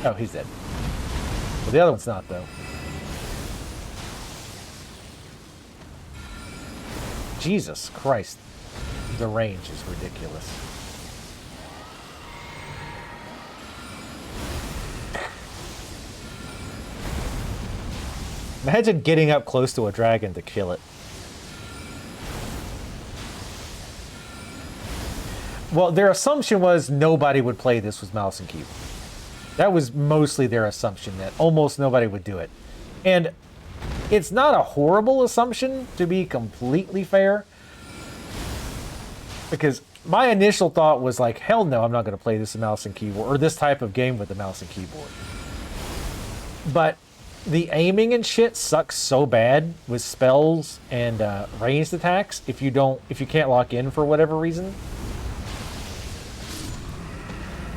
Oh, he's dead. But the other one's not, though. Jesus Christ. The range is ridiculous. Imagine getting up close to a dragon to kill it. Well, their assumption was nobody would play this with mouse and keyboard. That was mostly their assumption, that almost nobody would do it. And it's not a horrible assumption, to be completely fair. Because my initial thought was like, hell no, I'm not going to play this with mouse and keyboard, or this type of game with the mouse and keyboard. But the aiming and shit sucks so bad with spells and ranged attacks if you can't lock in for whatever reason,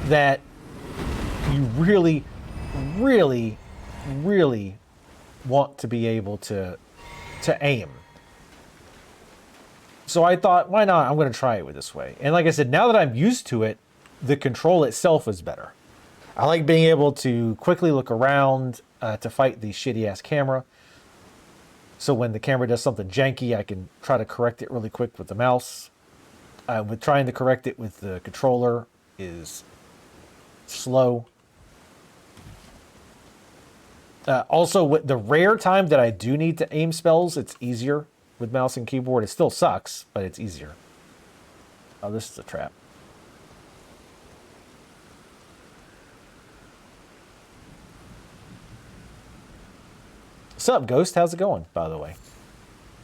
that you really, really, really want to be able to aim. So I thought, why not? I'm going to try it with this way. And like I said, now that I'm used to it, the control itself is better. I like being able to quickly look around to fight the shitty-ass camera. So when the camera does something janky, I can try to correct it really quick with the mouse. With trying to correct it with the controller is slow. Also, with the rare time that I do need to aim spells, it's easier with mouse and keyboard. It still sucks, but it's easier. Oh, this is a trap. What's up, Ghost? How's it going, by the way?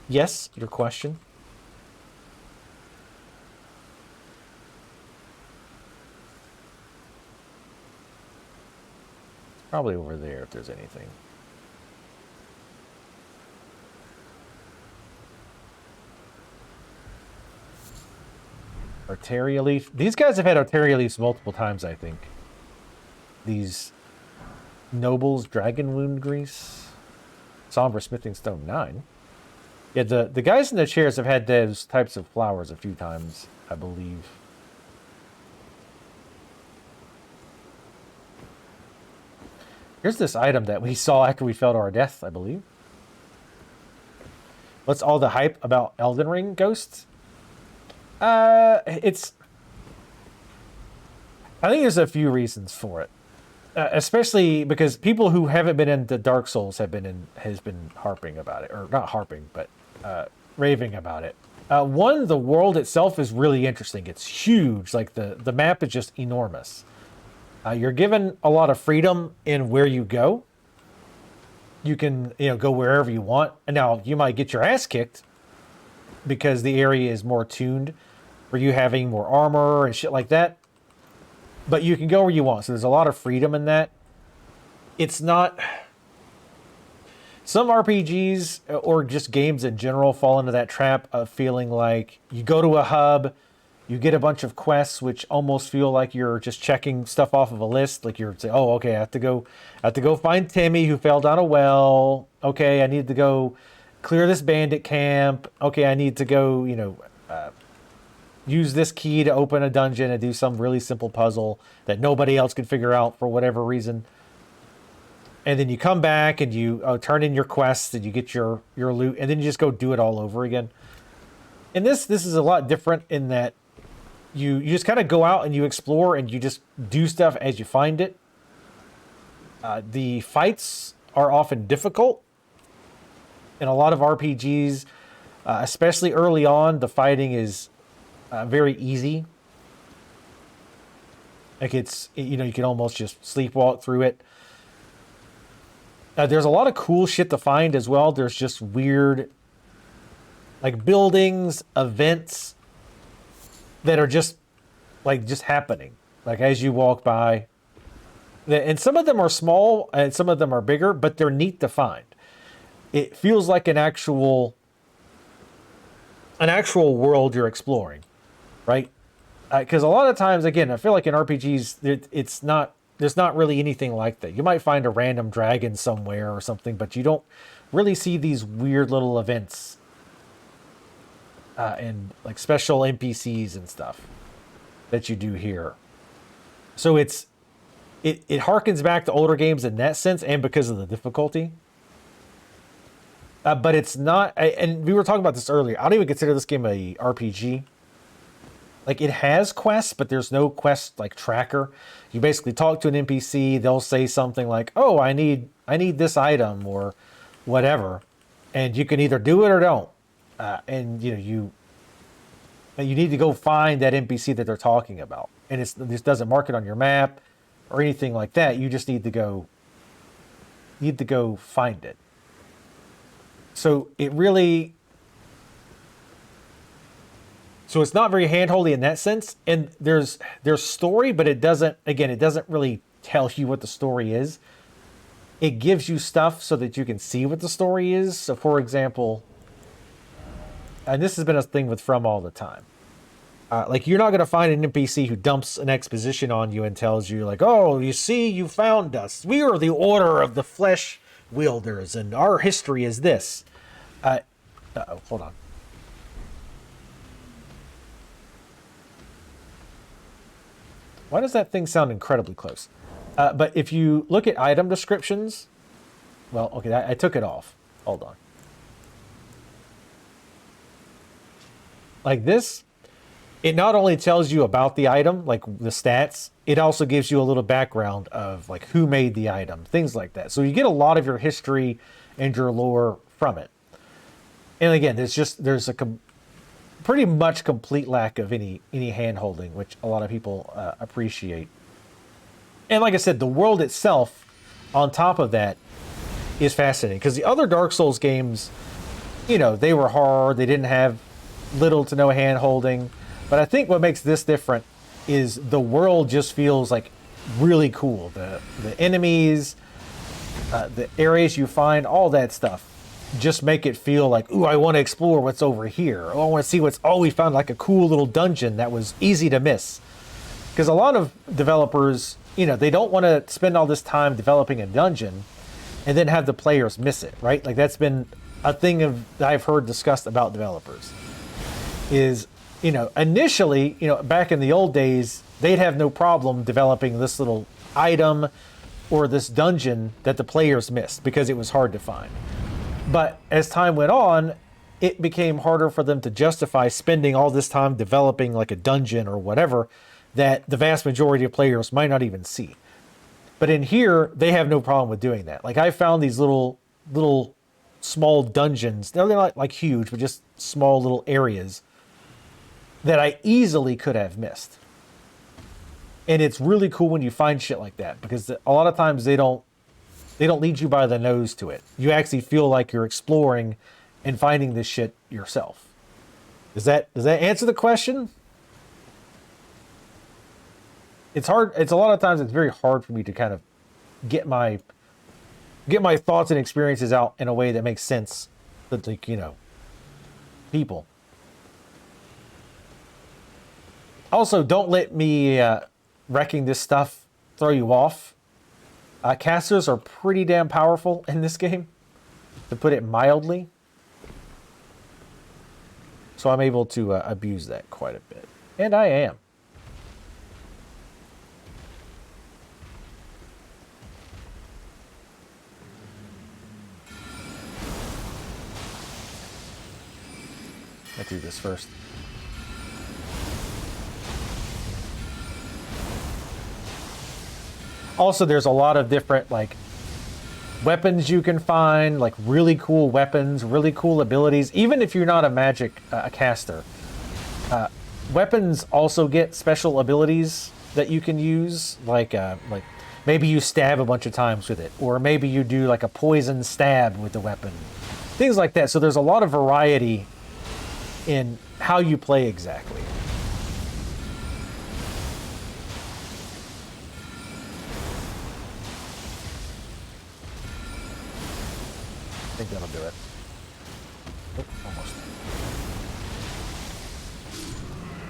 Yes, your question. It's probably over there if there's anything. Arteria Leaf. These guys have had Arteria Leaves multiple times, I think. These Nobles, Dragon Wound Grease, Somber Smithing Stone 9. Yeah, the guys in the chairs have had those types of flowers a few times, I believe. Here's this item that we saw after we fell to our death, I believe. What's all the hype about Elden Ring, Ghosts? I think there's a few reasons for it, especially because people who haven't been into Dark Souls has been harping about it, or not harping, but raving about it. One, the world itself is really interesting. It's huge. Like the map is just enormous. You're given a lot of freedom in where you go. You can go wherever you want, and now you might get your ass kicked because the area is more tuned for you having more armor and shit like that. But you can go where you want, so there's a lot of freedom in that. It's not... Some RPGs, or just games in general, fall into that trap of feeling like you go to a hub, you get a bunch of quests, which almost feel like you're just checking stuff off of a list. Like you're saying, oh, okay, I have to go find Timmy who fell down a well. Okay, I need to go clear this bandit camp. Okay, I need to go, use this key to open a dungeon and do some really simple puzzle that nobody else could figure out for whatever reason. And then you come back and you turn in your quests and you get your loot, and then you just go do it all over again. And this is a lot different in that you just kind of go out and you explore and you just do stuff as you find it. The fights are often difficult. In a lot of RPGs, especially early on, the fighting is very easy. Like you can almost just sleepwalk through it. There's a lot of cool shit to find as well. There's just weird, like buildings, events that are just happening, like as you walk by. And some of them are small and some of them are bigger, but they're neat to find. It feels like an actual world you're exploring, right? Because a lot of times, again, I feel like in RPGs, there's not really anything like that. You might find a random dragon somewhere or something, but you don't really see these weird little events and like special NPCs and stuff that you do here. So it's it harkens back to older games in that sense, and because of the difficulty. But it's not, and we were talking about this earlier. I don't even consider this game a RPG. Like, it has quests, but there's no quest like tracker. You basically talk to an NPC. They'll say something like, "Oh, I need this item," or whatever, and you can either do it or don't. And you need to go find that NPC that they're talking about, and this doesn't mark it on your map or anything like that. You just need to go find it. So it's not very handholdy in that sense. And there's story, but it doesn't really tell you what the story is. It gives you stuff so that you can see what the story is. So for example, and this has been a thing with From all the time. Like, you're not going to find an NPC who dumps an exposition on you and tells you like, "Oh, you see, you found us. We are the Order of the Flesh Wielders, and our history is this." Hold on. Why does that thing sound incredibly close? But if you look at item descriptions, well, okay, I took it off. Hold on. Like this, it not only tells you about the item, like the stats, it also gives you a little background of like who made the item, things like that. So you get a lot of your history and your lore from it. And again, there's a pretty much complete lack of any hand holding, which a lot of people appreciate. And like I said, the world itself, on top of that, is fascinating, because the other Dark Souls games, they were hard. They didn't have little to no hand holding. But I think what makes this different is the world just feels like really cool. The enemies, the areas you find, all that stuff, just make it feel like, ooh, I want to explore what's over here. Oh, I want to see we found like a cool little dungeon that was easy to miss. Because a lot of developers, they don't want to spend all this time developing a dungeon and then have the players miss it, right? Like, that's been a thing that I've heard discussed about developers. Is, initially, back in the old days, they'd have no problem developing this little item or this dungeon that the players missed because it was hard to find. But as time went on, it became harder for them to justify spending all this time developing like a dungeon or whatever that the vast majority of players might not even see. But in here, they have no problem with doing that. Like, I found these little small dungeons. They're not like huge, but just small little areas that I easily could have missed. And it's really cool when you find shit like that, because a lot of times they don't lead you by the nose to it. You actually feel like you're exploring and finding this shit yourself. Does that answer the question? It's hard. It's a lot of times it's very hard for me to kind of get my thoughts and experiences out in a way that makes sense that, like, people. Also, don't let me wrecking this stuff throw you off. Casters are pretty damn powerful in this game, to put it mildly. So I'm able to abuse that quite a bit. And I am. Let's do this first. Also, there's a lot of different, like, weapons you can find, like really cool weapons, really cool abilities. Even if you're not a magic caster, weapons also get special abilities that you can use. Like maybe you stab a bunch of times with it, or maybe you do like a poison stab with the weapon, things like that. So there's a lot of variety in how you play exactly. I think that'll do it. Oh, almost.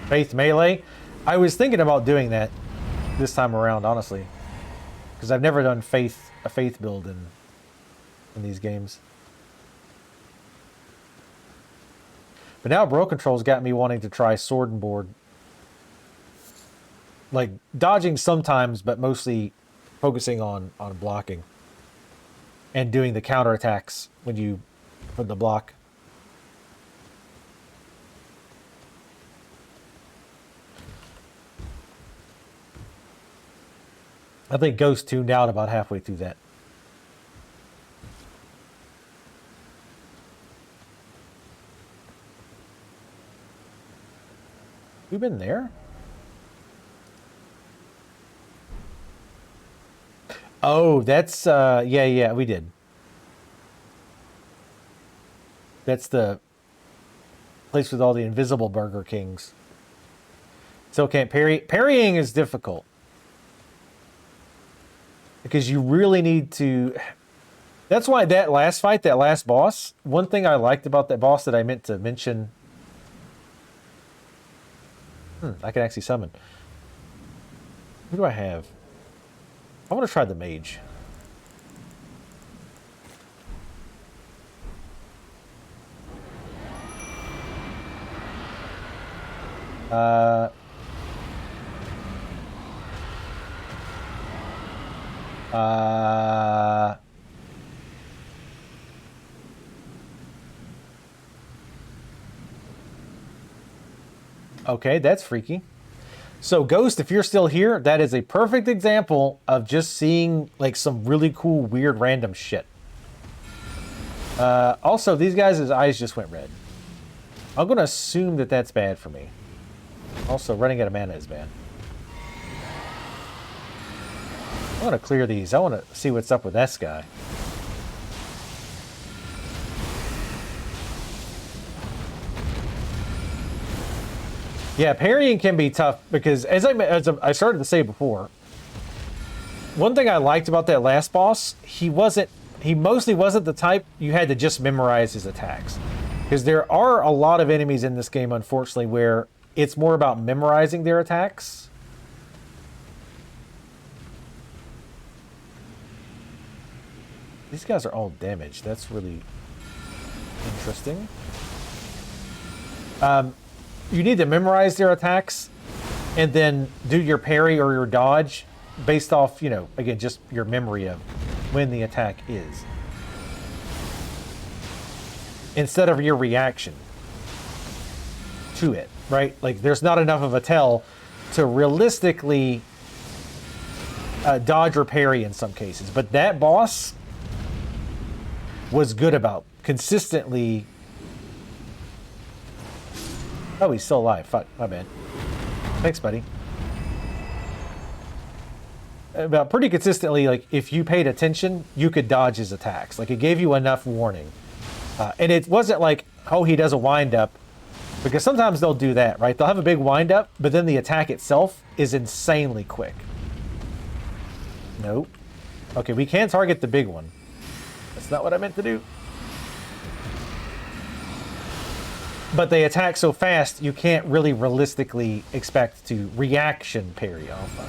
Faith melee. I was thinking about doing that this time around, honestly, because I've never done a faith build in these games. But now Bro Control's got me wanting to try sword and board. Like, dodging sometimes, but mostly focusing on blocking and doing the counterattacks when you put the block. I think Ghost tuned out about halfway through that. We've been there? Oh, that's, yeah, we did. That's the place with all the invisible Burger Kings. Still can't parry. Parrying is difficult. Because you really need to... That's why that last fight, that last boss, one thing I liked about that boss that I meant to mention... I can actually summon. Who do I have? I want to try the mage. Okay, that's freaky. So Ghost, if you're still here, that is a perfect example of just seeing like some really cool, weird, random shit. Also, these guys' eyes just went red. I'm going to assume that that's bad for me. Also, running out of mana is bad. I want to clear these. I want to see what's up with this guy. Yeah, parrying can be tough because, as I started to say before, one thing I liked about that last boss, he mostly wasn't the type you had to just memorize his attacks. Because there are a lot of enemies in this game, unfortunately, where it's more about memorizing their attacks. These guys are all damaged. That's really interesting. You need to memorize their attacks and then do your parry or your dodge based off, again, just your memory of when the attack is. Instead of your reaction to it, right? Like, there's not enough of a tell to realistically dodge or parry in some cases. But that boss was good about consistently... Oh, he's still alive. Fuck, my bad. Thanks, buddy. About pretty consistently, like, if you paid attention, you could dodge his attacks. Like, it gave you enough warning. And it wasn't like, oh, he does a wind-up. Because sometimes they'll do that, right? They'll have a big wind-up, but then the attack itself is insanely quick. Nope. Okay, we can target the big one. That's not what I meant to do. But they attack so fast, you can't really realistically expect to reaction parry. Oh, fuck.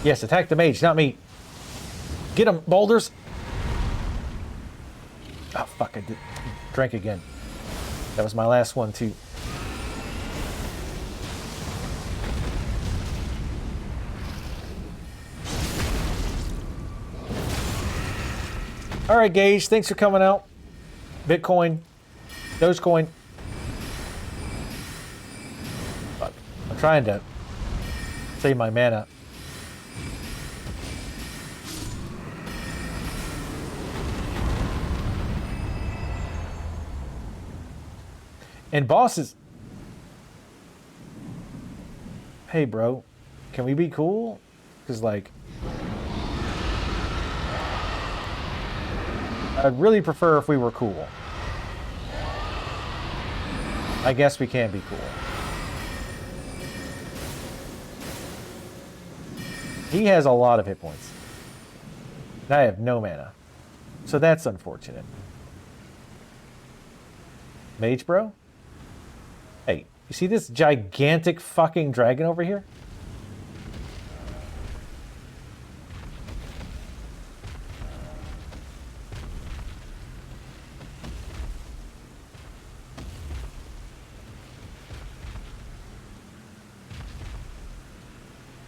Yes, attack the mage, not me. Get him, boulders. Oh, fuck, I drank again. That was my last one, too. All right, Gage, thanks for coming out. Bitcoin, Dogecoin. Fuck. I'm trying to save my mana. And bosses. Hey, bro, can we be cool? Because, like, I'd really prefer if we were cool. I guess we can be cool. He has a lot of hit points. I have no mana. So that's unfortunate. Mage bro? Hey, you see this gigantic fucking dragon over here?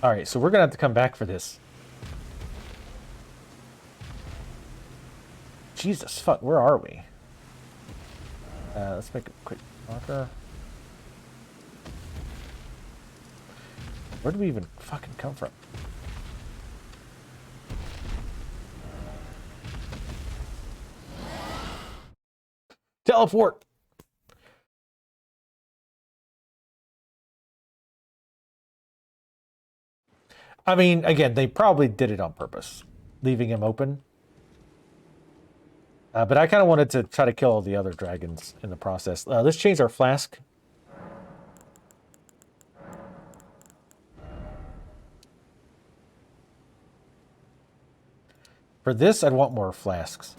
All right, so we're gonna have to come back for this. Jesus fuck, where are we? Let's make a quick marker. Where do we even fucking come from? Teleport! I mean, again, they probably did it on purpose, leaving him open. But I kind of wanted to try to kill all the other dragons in the process. Let's change our flask. For this, I'd want more flasks.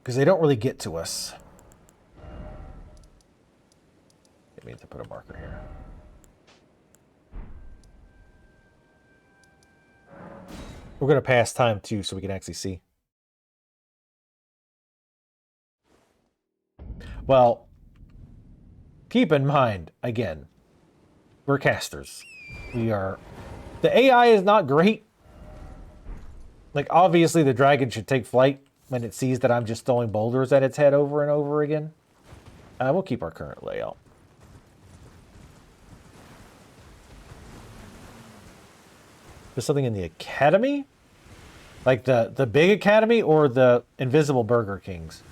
Because they don't really get to us. I mean to put a marker here. We're going to pass time too so we can actually see. Well, keep in mind, again, we're casters. We are... The AI is not great. Like, obviously the dragon should take flight when it sees that I'm just throwing boulders at its head over and over again. We'll keep our current layout. There's something in the academy? Like the big academy or the invisible Burger Kings?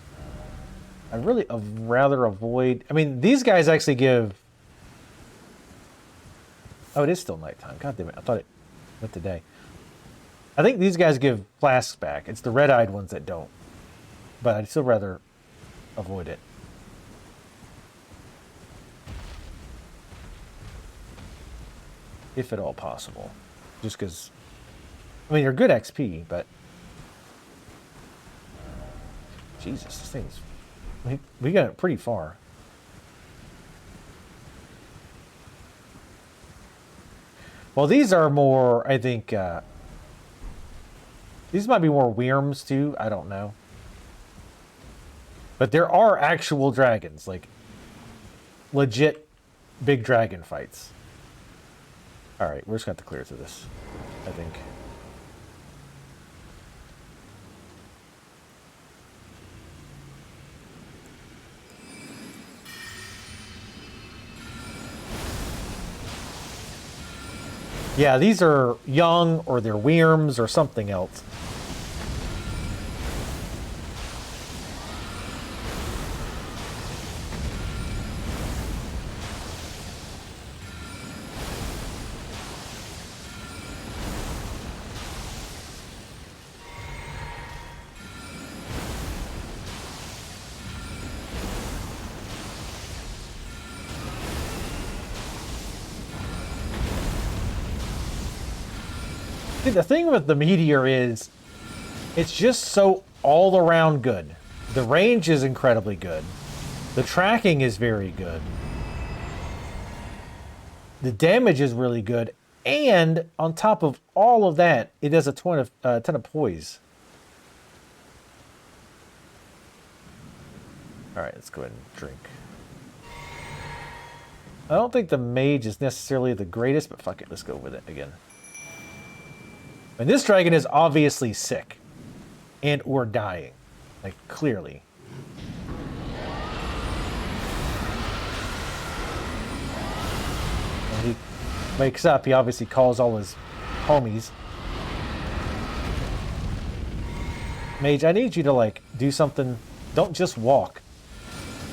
I'd really rather avoid... I mean, these guys actually give... Oh, it is still nighttime. God damn it. I thought it went today. I think these guys give flasks back. It's the red-eyed ones that don't. But I'd still rather avoid it. If at all possible. Just because... I mean, they're good XP, but... Jesus, this thing's... We got it pretty far. Well, these are more, I think... these might be more Wyrms, too. I don't know. But there are actual dragons. Like, legit big dragon fights. Alright, we're just going to have to clear through this, I think. Yeah, these are young, or they're Wyrms, or something else. The thing with the meteor is it's just so all around good. The range is incredibly good. The tracking is very good. The damage is really good. And on top of all of that, it does a ton of poise. All right, let's go ahead and drink. I don't think the mage is necessarily the greatest, but fuck it, let's go with it again. And this dragon is obviously sick and or dying, like clearly. When he wakes up, he obviously calls all his homies. Mage, I need you to like do something. Don't just walk.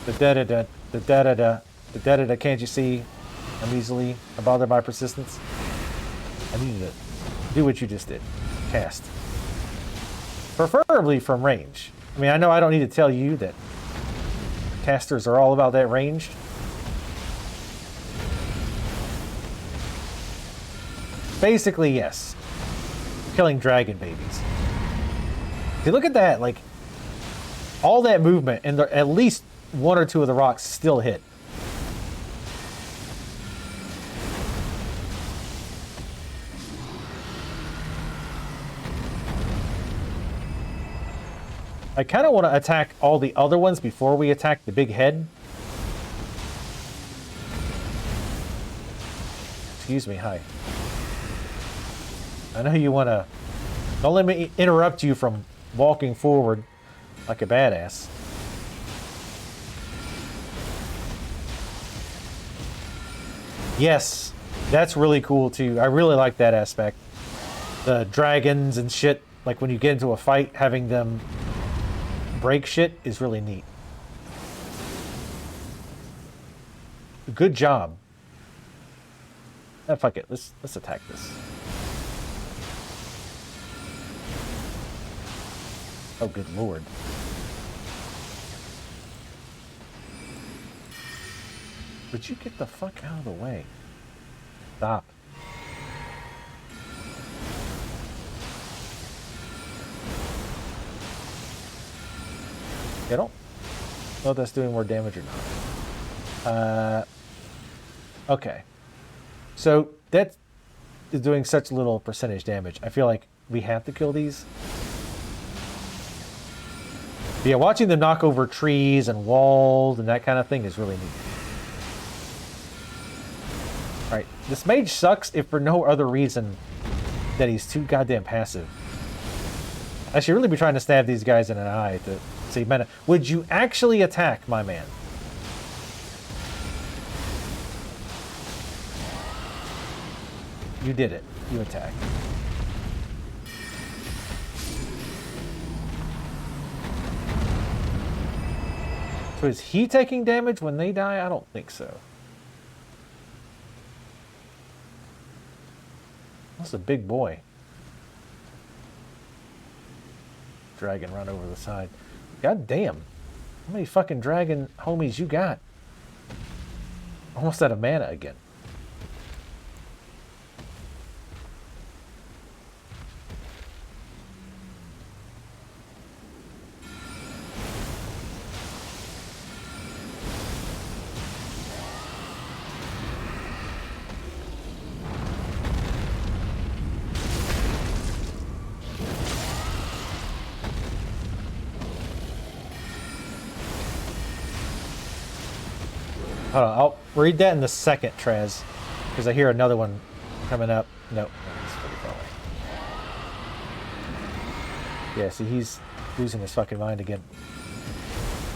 The da-da-da, the da-da-da, the da-da-da, can't you see? I'm easily bothered by persistence. I need you to do what you just did. Cast. Preferably from range. I mean, I know I don't need to tell you that casters are all about that range. Basically, yes. Killing dragon babies. See, look at that. Like, all that movement, and at least one or two of the rocks still hit. I kind of want to attack all the other ones before we attack the big head. Excuse me, hi. I know you want to... Don't let me interrupt you from walking forward like a badass. Yes, that's really cool too. I really like that aspect. The dragons and shit, like when you get into a fight, having them break shit is really neat. Good job. Fuck it. Let's attack this. Oh, good lord. Would you get the fuck out of the way? Stop. I don't know if that's doing more damage or not. Okay. So that is doing such little percentage damage. I feel like we have to kill these. Yeah, watching them knock over trees and walls and that kind of thing is really neat. Alright, this mage sucks if for no other reason that he's too goddamn passive. I should really be trying to stab these guys in an eye to see mana. Would you actually attack, my man? You did it. You attacked. So is he taking damage when they die? I don't think so. That's a big boy. Dragon run over the side. God damn. How many fucking dragon homies you got? Almost out of mana again. Hold on, I'll read that in the second, Trez, because I hear another one coming up. Nope, he's pretty far away. Yeah, see, he's losing his fucking mind again.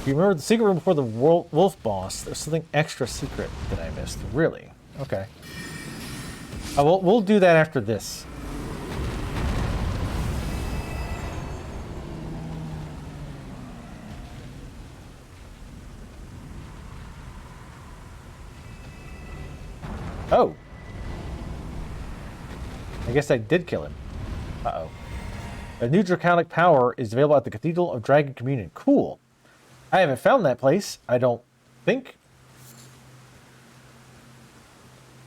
You remember the secret room before the wolf boss? There's something extra secret that I missed. Really? Okay. We'll do that after this. Oh. I guess I did kill him. Uh-oh. A new draconic power is available at the Cathedral of Dragon Communion. Cool. I haven't found that place, I don't think.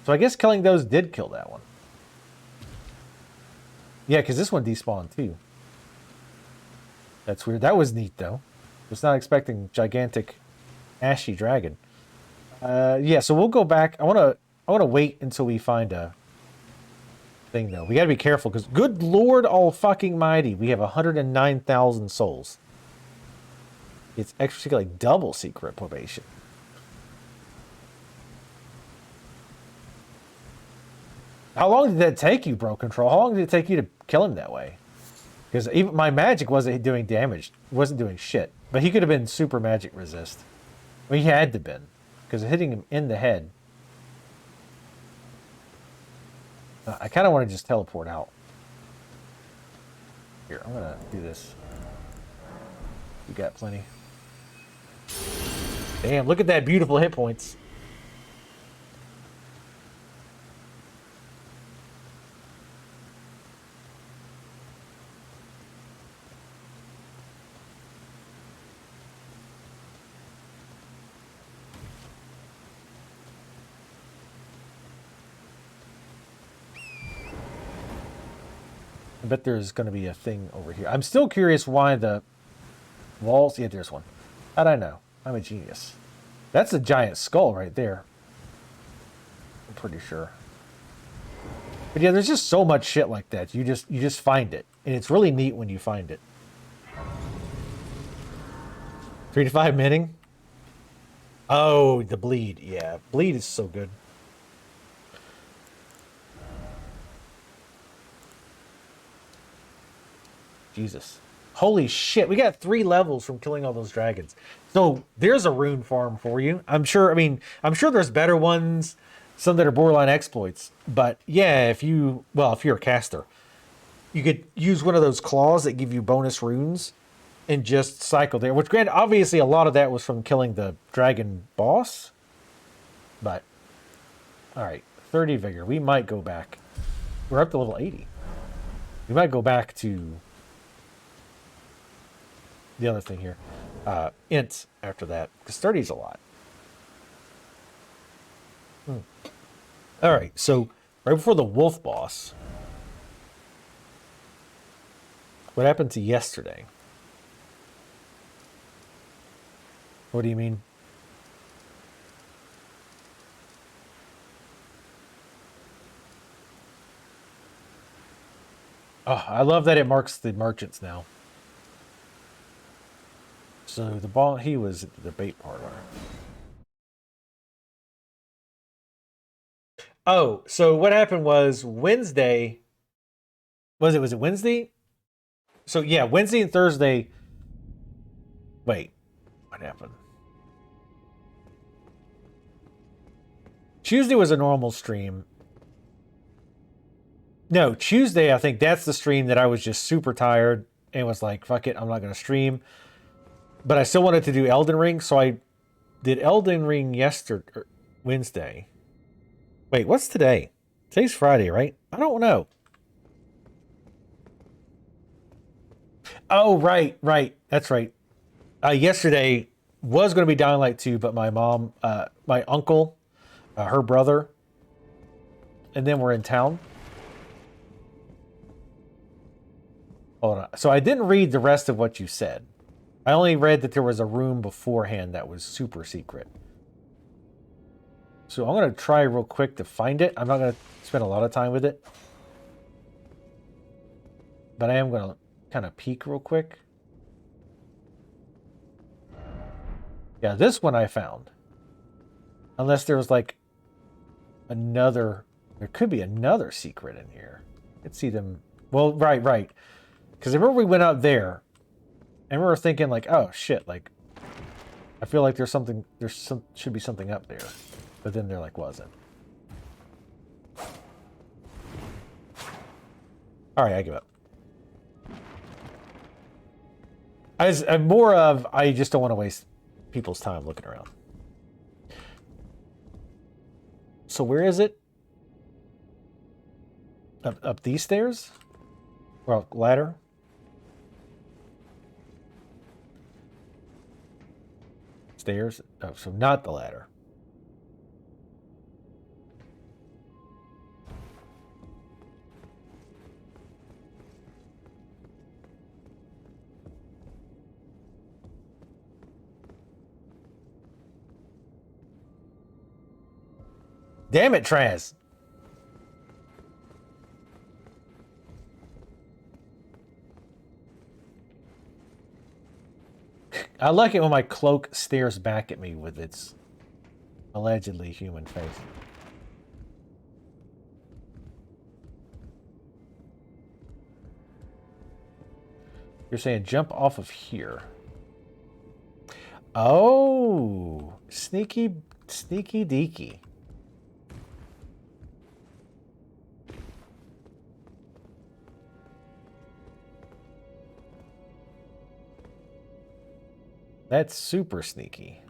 So I guess killing those did kill that one. Yeah, because this one despawned too. That's weird. That was neat though. Was not expecting gigantic ashy dragon. Yeah, so we'll go back. I want to wait until we find a thing though. We got to be careful because good Lord all fucking mighty, we have 109,000 souls. It's extra secret, like double secret probation. How long did that take you, Bro Control? How long did it take you to kill him that way? Because even my magic wasn't doing damage, wasn't doing shit. But he could have been super magic resist. Well, he had to been, because hitting him in the head. I kind of want to just teleport out. Here, I'm gonna do this. We got plenty. Damn, look at that beautiful hit points. I bet there's going to be a thing over here. I'm still curious why the walls... Yeah, there's one. How'd I know? I'm a genius. That's a giant skull right there. I'm pretty sure. But yeah, there's just so much shit like that. You just find it. And it's really neat when you find it. 3 to 5 minting? Oh, the bleed. Yeah, bleed is so good. Jesus. Holy shit, we got 3 levels from killing all those dragons. So there's a rune farm for you. I'm sure there's better ones, some that are borderline exploits. But yeah, if you're a caster, you could use one of those claws that give you bonus runes and just cycle there. Which, granted, obviously a lot of that was from killing the dragon boss. But, alright, 30 vigor. We might go back. We're up to level 80. We might go back to the other thing here. Int after that, because 30 is a lot. Alright, so right before the wolf boss, what happened to yesterday? What do you mean? Oh, I love that it marks the merchants now. So the ball, he was at the debate parlor. Oh, so what happened was Wednesday. Was it Wednesday? So yeah, Wednesday and Thursday. Wait, what happened? Tuesday was a normal stream. No, Tuesday, I think that's the stream that I was just super tired and was like, fuck it, I'm not going to stream. But I still wanted to do Elden Ring, so I did Elden Ring Wednesday. Wait, what's today? Today's Friday, right? I don't know. Oh, right. That's right. Yesterday was going to be Dying Light 2, but my mom, my uncle, her brother, and then we're in town. Hold on. So I didn't read the rest of what you said. I only read that there was a room beforehand that was super secret. So I'm going to try real quick to find it. I'm not going to spend a lot of time with it. But I am going to kind of peek real quick. Yeah, this one I found. Unless there was like another... There could be another secret in here. Let's see them... Well, right. Because I remember we went out there. And we were thinking like, oh shit, like... I feel like should be something up there. But then there like wasn't. Alright, I give up. I'm more of, I just don't want to waste people's time looking around. So where is it? Up these stairs? Well, ladder? Stairs? Oh, so not the ladder. Damn it, Traz. I like it when my cloak stares back at me with its allegedly human face. You're saying jump off of here. Oh, sneaky deaky. That's super sneaky.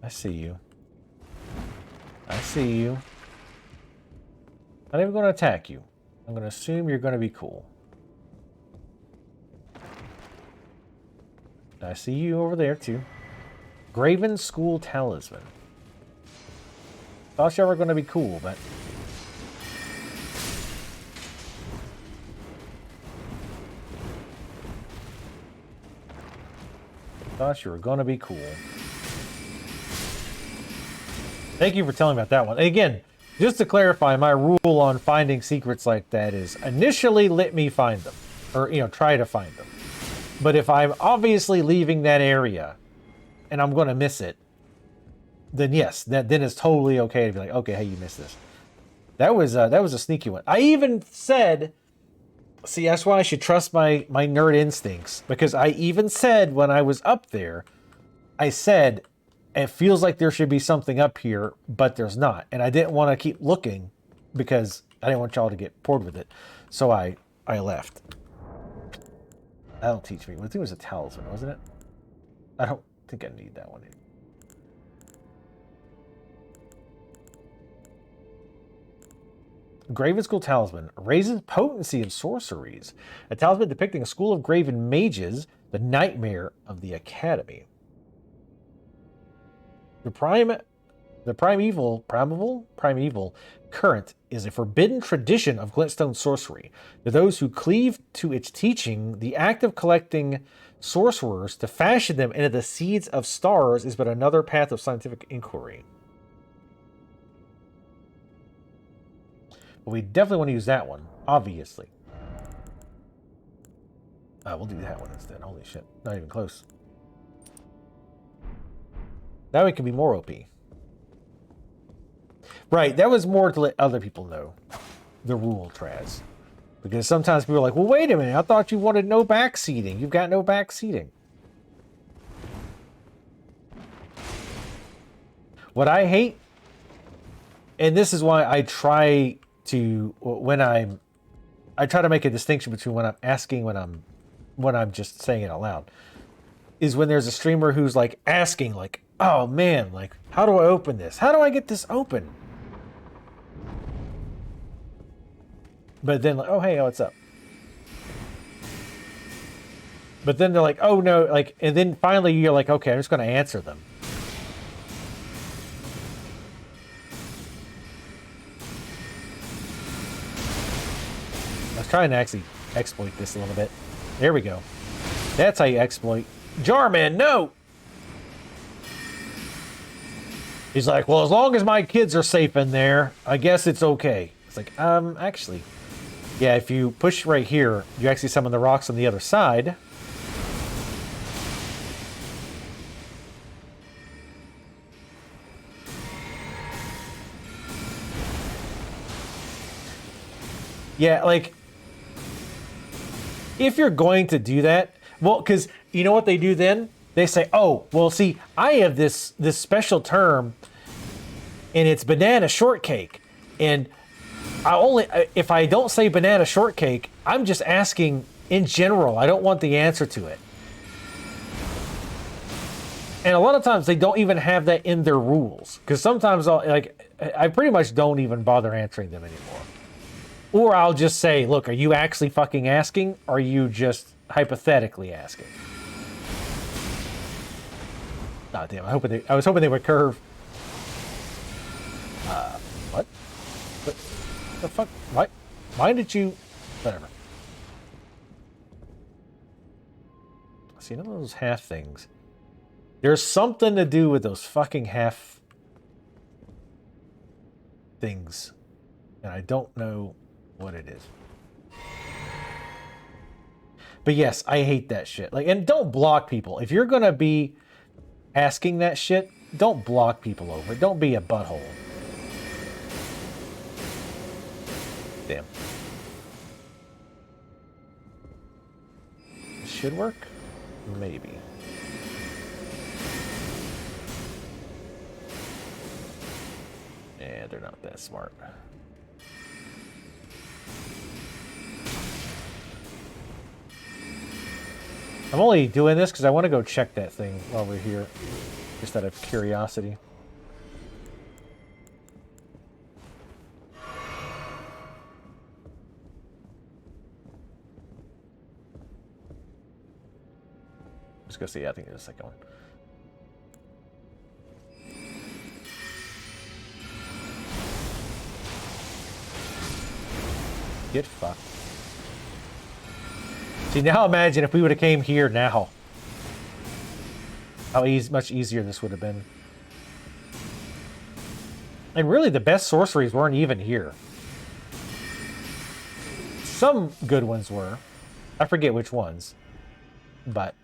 I see you. I see you. I'm not even going to attack you. I'm going to assume you're going to be cool. I see you over there too. Graven School Talisman. Thought you were going to be cool, but... Thought you were going to be cool. Thank you for telling me about that one. And again, just to clarify, my rule on finding secrets like that is initially let me find them. Or, try to find them. But if I'm obviously leaving that area and I'm going to miss it, then yes, then it's totally okay to be like, okay, hey, you missed this. That was a sneaky one. I even said, see, that's why I should trust my nerd instincts, because I even said when I was up there, I said, it feels like there should be something up here, but there's not. And I didn't want to keep looking because I didn't want y'all to get bored with it. So I left. That'll teach me. I think it was a talisman, wasn't it? I don't think I need that one. Graven School Talisman raises potency of sorceries. A talisman depicting a school of Graven mages, the nightmare of the academy. The primeval current is a forbidden tradition of glintstone sorcery. To those who cleave to its teaching, the act of collecting sorcerers to fashion them into the seeds of stars is but another path of scientific inquiry. But we definitely want to use that one, obviously. We'll do that one instead. Holy shit, not even close. That way can be more OP. Right, that was more to let other people know the rule, Traz. Because sometimes people are like, well, wait a minute, I thought you wanted no backseating. You've got no backseating. What I hate, and this is why I try to, I try to make a distinction between when I'm asking, when I'm just saying it out loud, is when there's a streamer who's like asking, like, oh man, like, how do I open this? How do I get this open? But then, like, oh, hey, what's up? But then they're like, oh no, like, and then finally you're like, okay, I'm just going to answer them. I was trying to actually exploit this a little bit. There we go. That's how you exploit. Jarman, no! He's like, well, as long as my kids are safe in there, I guess it's okay. It's like, actually, yeah, if you push right here, you actually summon the rocks on the other side. Yeah, like, if you're going to do that, well, because you know what they do then? They say, oh, well, see, I have this special term, and it's banana shortcake. And if I don't say banana shortcake, I'm just asking in general. I don't want the answer to it. And a lot of times they don't even have that in their rules. Because sometimes I pretty much don't even bother answering them anymore. Or I'll just say, look, are you actually fucking asking? Or are you just hypothetically asking? Oh, damn, I was hoping they would curve. What? What the fuck? Why did you... Whatever. See, none of those half things. There's something to do with those fucking half things. And I don't know what it is. But yes, I hate that shit. Like, and don't block people. If you're gonna be asking that shit, don't block people over. Don't be a butthole. Damn. This should work? Maybe. Yeah, they're not that smart. I'm only doing this because I want to go check that thing while we're here. Just out of curiosity. Just go see. I think there's a second one. Get fucked. See, now imagine if we would have came here now. How much easier this would have been. And really, the best sorceries weren't even here. Some good ones were. I forget which ones. but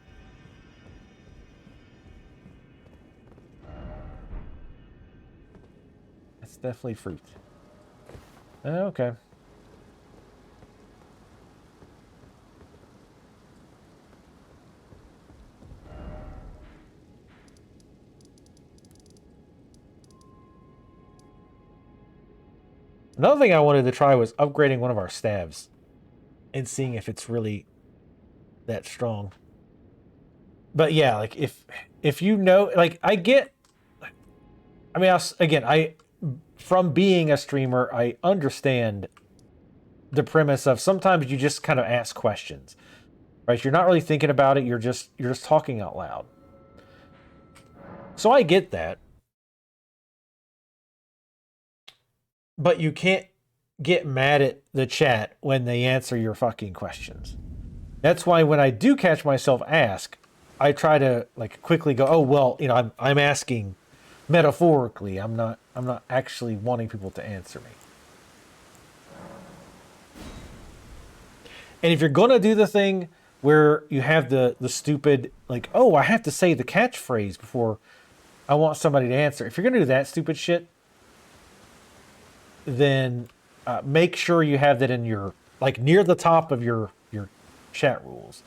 it's definitely fruit. Okay. Another thing I wanted to try was upgrading one of our staves and seeing if it's really that strong. But yeah, like if you know, like I get, I mean, I from being a streamer, I understand the premise of sometimes you just kind of ask questions, right? You're not really thinking about it. You're just talking out loud. So I get that, but you can't get mad at the chat when they answer your fucking questions. That's why when I do catch myself ask, I try to like quickly go, oh well, you know, I'm asking metaphorically. I'm not actually wanting people to answer me. And if you're gonna do the thing where you have the stupid like, oh, I have to say the catchphrase before I want somebody to answer. If you're gonna do that stupid shit, then make sure you have that in your like near the top of your chat rules.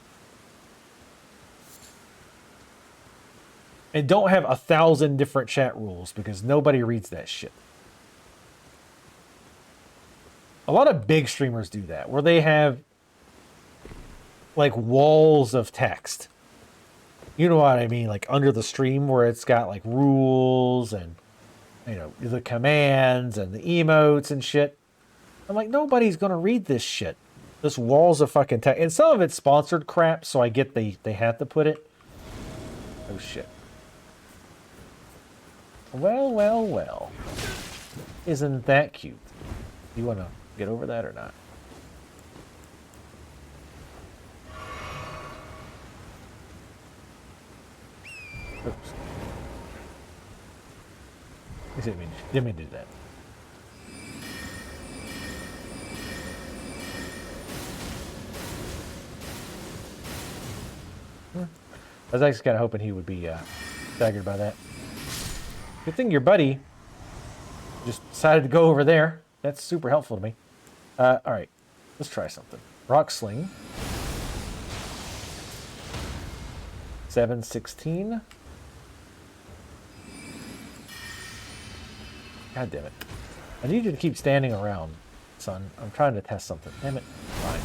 And don't have 1,000 different chat rules because nobody reads that shit. A lot of big streamers do that, where they have like walls of text. You know what I mean? Like under the stream where it's got like rules and, you know, the commands and the emotes and shit. I'm like, nobody's going to read this shit. This walls of fucking text. And some of it's sponsored crap, so I get they have to put it. Oh shit. Well, well, well. Isn't that cute? You want to get over that or not? Oops. Didn't mean to do that. I was actually kind of hoping he would be staggered by that. Good thing your buddy just decided to go over there. That's super helpful to me. All right, let's try something. Rock Sling. 716. God damn it. I need you to keep standing around, son. I'm trying to test something. Damn it. Fine.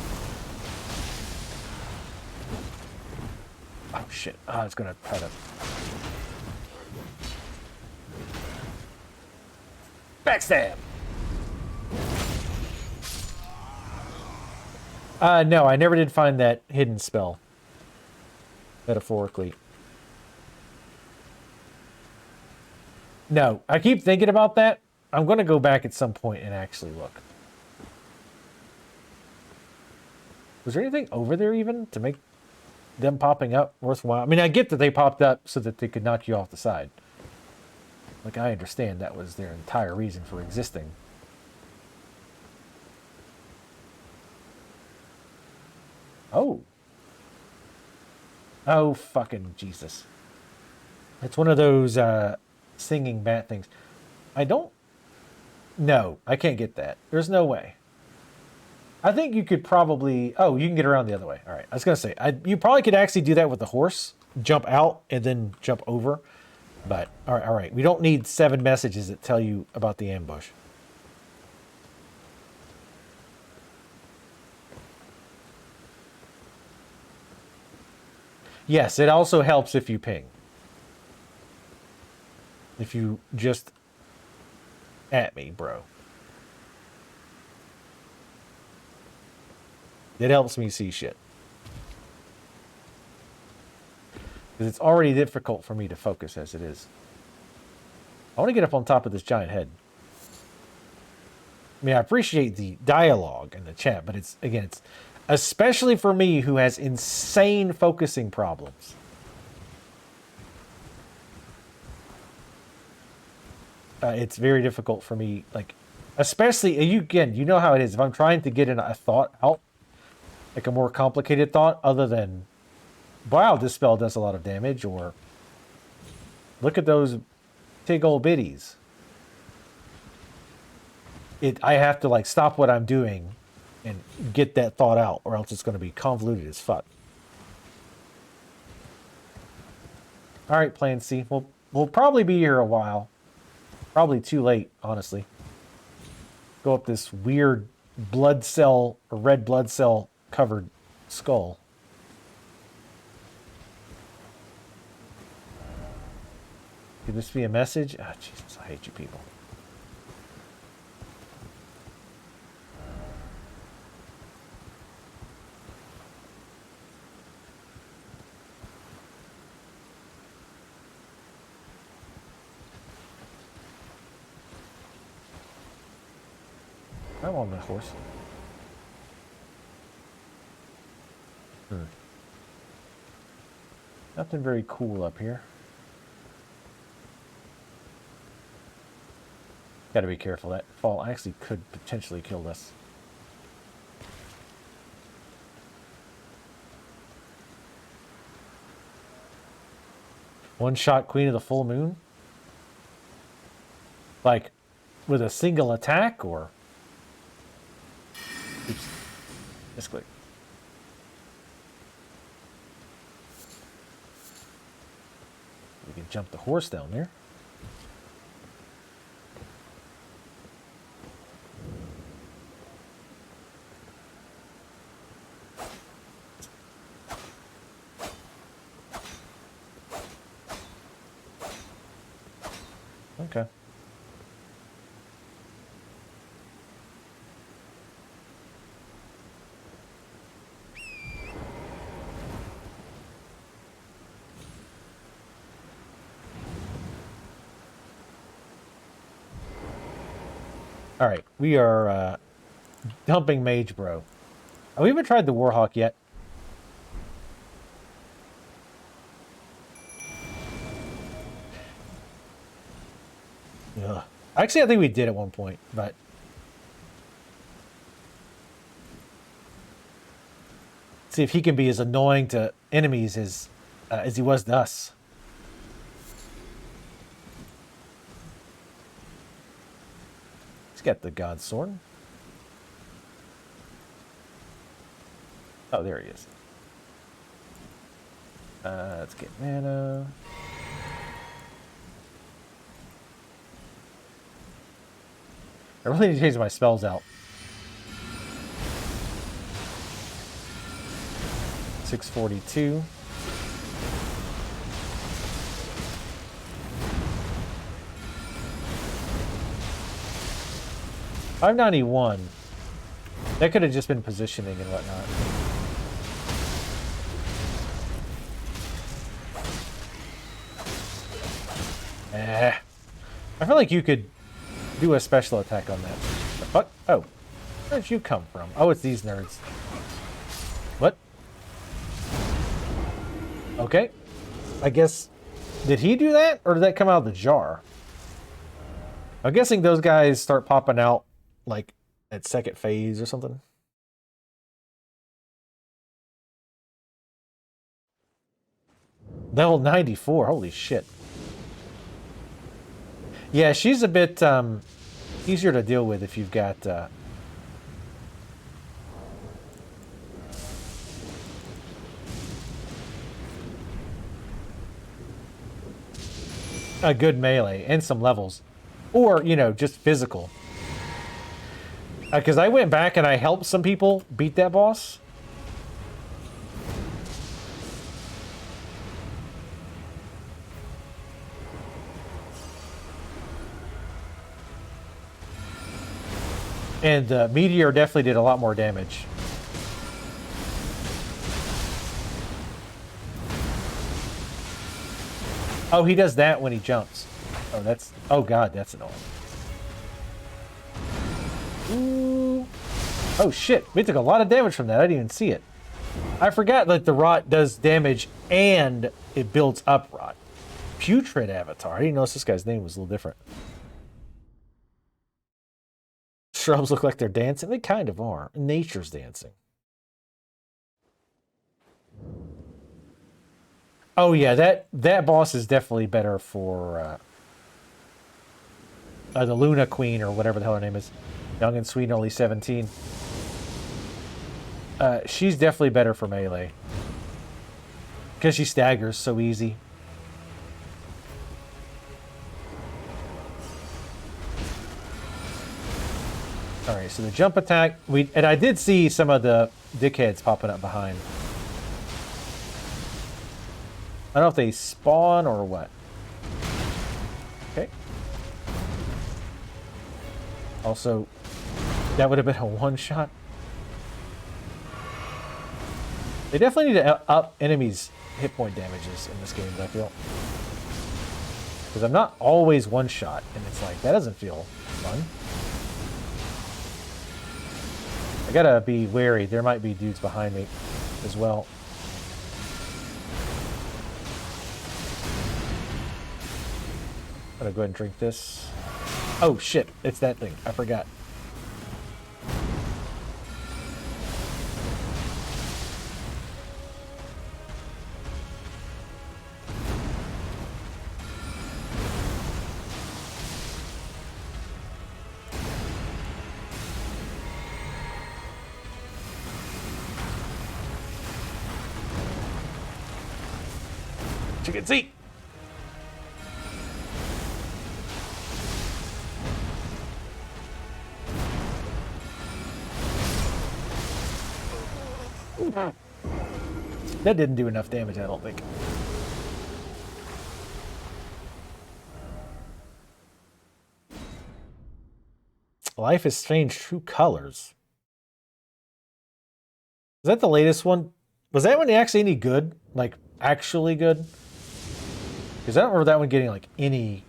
Oh, shit. I was going to try to... Backstab! No, I never did find that hidden spell. Metaphorically. No, I keep thinking about that. I'm going to go back at some point and actually look. Was there anything over there even to make them popping up worthwhile? I mean, I get that they popped up so that they could knock you off the side. Like, I understand that was their entire reason for existing. Oh. Oh, fucking Jesus. It's one of those singing bat things. I don't... No, I can't get that. There's no way. I think you could probably... Oh, you can get around the other way. All right. I was going to say, you probably could actually do that with the horse. Jump out and then jump over. But, all right. We don't need 7 messages that tell you about the ambush. Yes, it also helps if you ping. If you just at me, bro. It helps me see shit. Because it's already difficult for me to focus as it is. I want to get up on top of this giant head. I mean, I appreciate the dialogue in the chat, but it's especially for me who has insane focusing problems. It's very difficult for me, like, especially, you know how it is. If I'm trying to get a thought out, like a more complicated thought, other than Bile Dispel does a lot of damage, or look at those big old bitties. I have to like stop what I'm doing and get that thought out, or else it's going to be convoluted as fuck. All right, Plan C. We'll probably be here a while. Probably too late, honestly. Go up this weird blood cell or red blood cell covered skull. Could this be a message? Ah, Jesus, I hate you people. I'm on the horse. Nothing very cool up here. Gotta be careful. That fall actually could potentially kill us. One shot Queen of the Full Moon? Like, with a single attack, or? Oops. Misclick. We can jump the horse down there. Okay. All right, we are dumping Mage Bro. Have we even tried the Warhawk yet? Ugh. Actually, I think we did at one point, but see if he can be as annoying to enemies as he was to us. He's got the God Sword. Oh, there he is. Let's get mana. I really need to change my spells out. 642. $591. That could have just been positioning and whatnot. I feel like you could do a special attack on that. The fuck? Oh. Where did you come from? Oh, it's these nerds. What? Okay. I guess... Did he do that? Or did that come out of the jar? I'm guessing those guys start popping out, like, at second phase or something. Level 94. Holy shit. Yeah, she's a bit easier to deal with if you've got a good melee and some levels. Or, you know, just physical. Because I went back and I helped some people beat that boss. And Meteor definitely did a lot more damage. Oh, he does that when he jumps. Oh, that's... Oh, God, that's annoying. Ooh. Oh, shit. We took a lot of damage from that. I didn't even see it. I forgot that the rot does damage and it builds up rot. Putrid Avatar. I didn't notice this guy's name was a little different. Shrubs look like they're dancing. They kind of are. Nature's dancing. Oh yeah, that boss is definitely better for the Luna Queen or whatever the hell her name is, young and sweet, and only 17. She's definitely better for melee because she staggers so easy. All right, so the jump attack, and I did see some of the dickheads popping up behind. I don't know if they spawn or what. Okay. Also, that would have been a one-shot. They definitely need to up enemies' hit point damages in this game, I feel. Because I'm not always one-shot, and it's like, that doesn't feel fun. I gotta be wary. There might be dudes behind me as well. I'm gonna go ahead and drink this. Oh shit, it's that thing. I forgot. Chicken seat. That didn't do enough damage, I don't think. Life is Strange True Colors. Is that the latest one? Was that one actually any good? Like, actually good? Because I don't remember that one getting, like, any...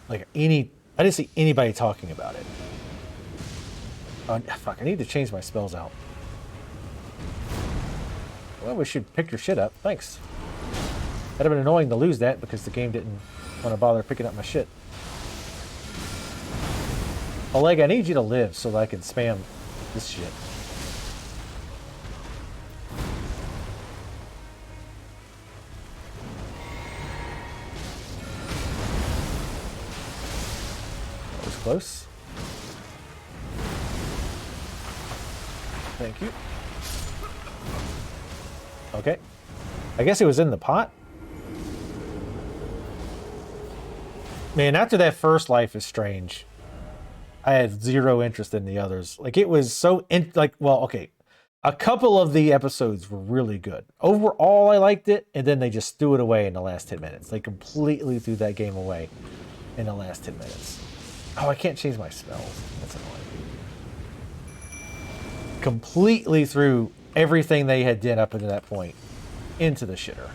I didn't see anybody talking about it. Oh, fuck, I need to change my spells out. Well, we should pick your shit up. Thanks. That'd have been annoying to lose that because the game didn't want to bother picking up my shit. Oleg, I need you to live so that I can spam this shit. That was close. Thank you. Okay. I guess it was in the pot? Man, after that first Life is Strange, I had zero interest in the others. Like, it was so... well, okay. A couple of the episodes were really good. Overall, I liked it, and then they just threw it away in the last 10 minutes. They completely threw that game away in the last 10 minutes. Oh, I can't change my spells. That's annoying. Completely threw everything they had did up until that point into the shitter.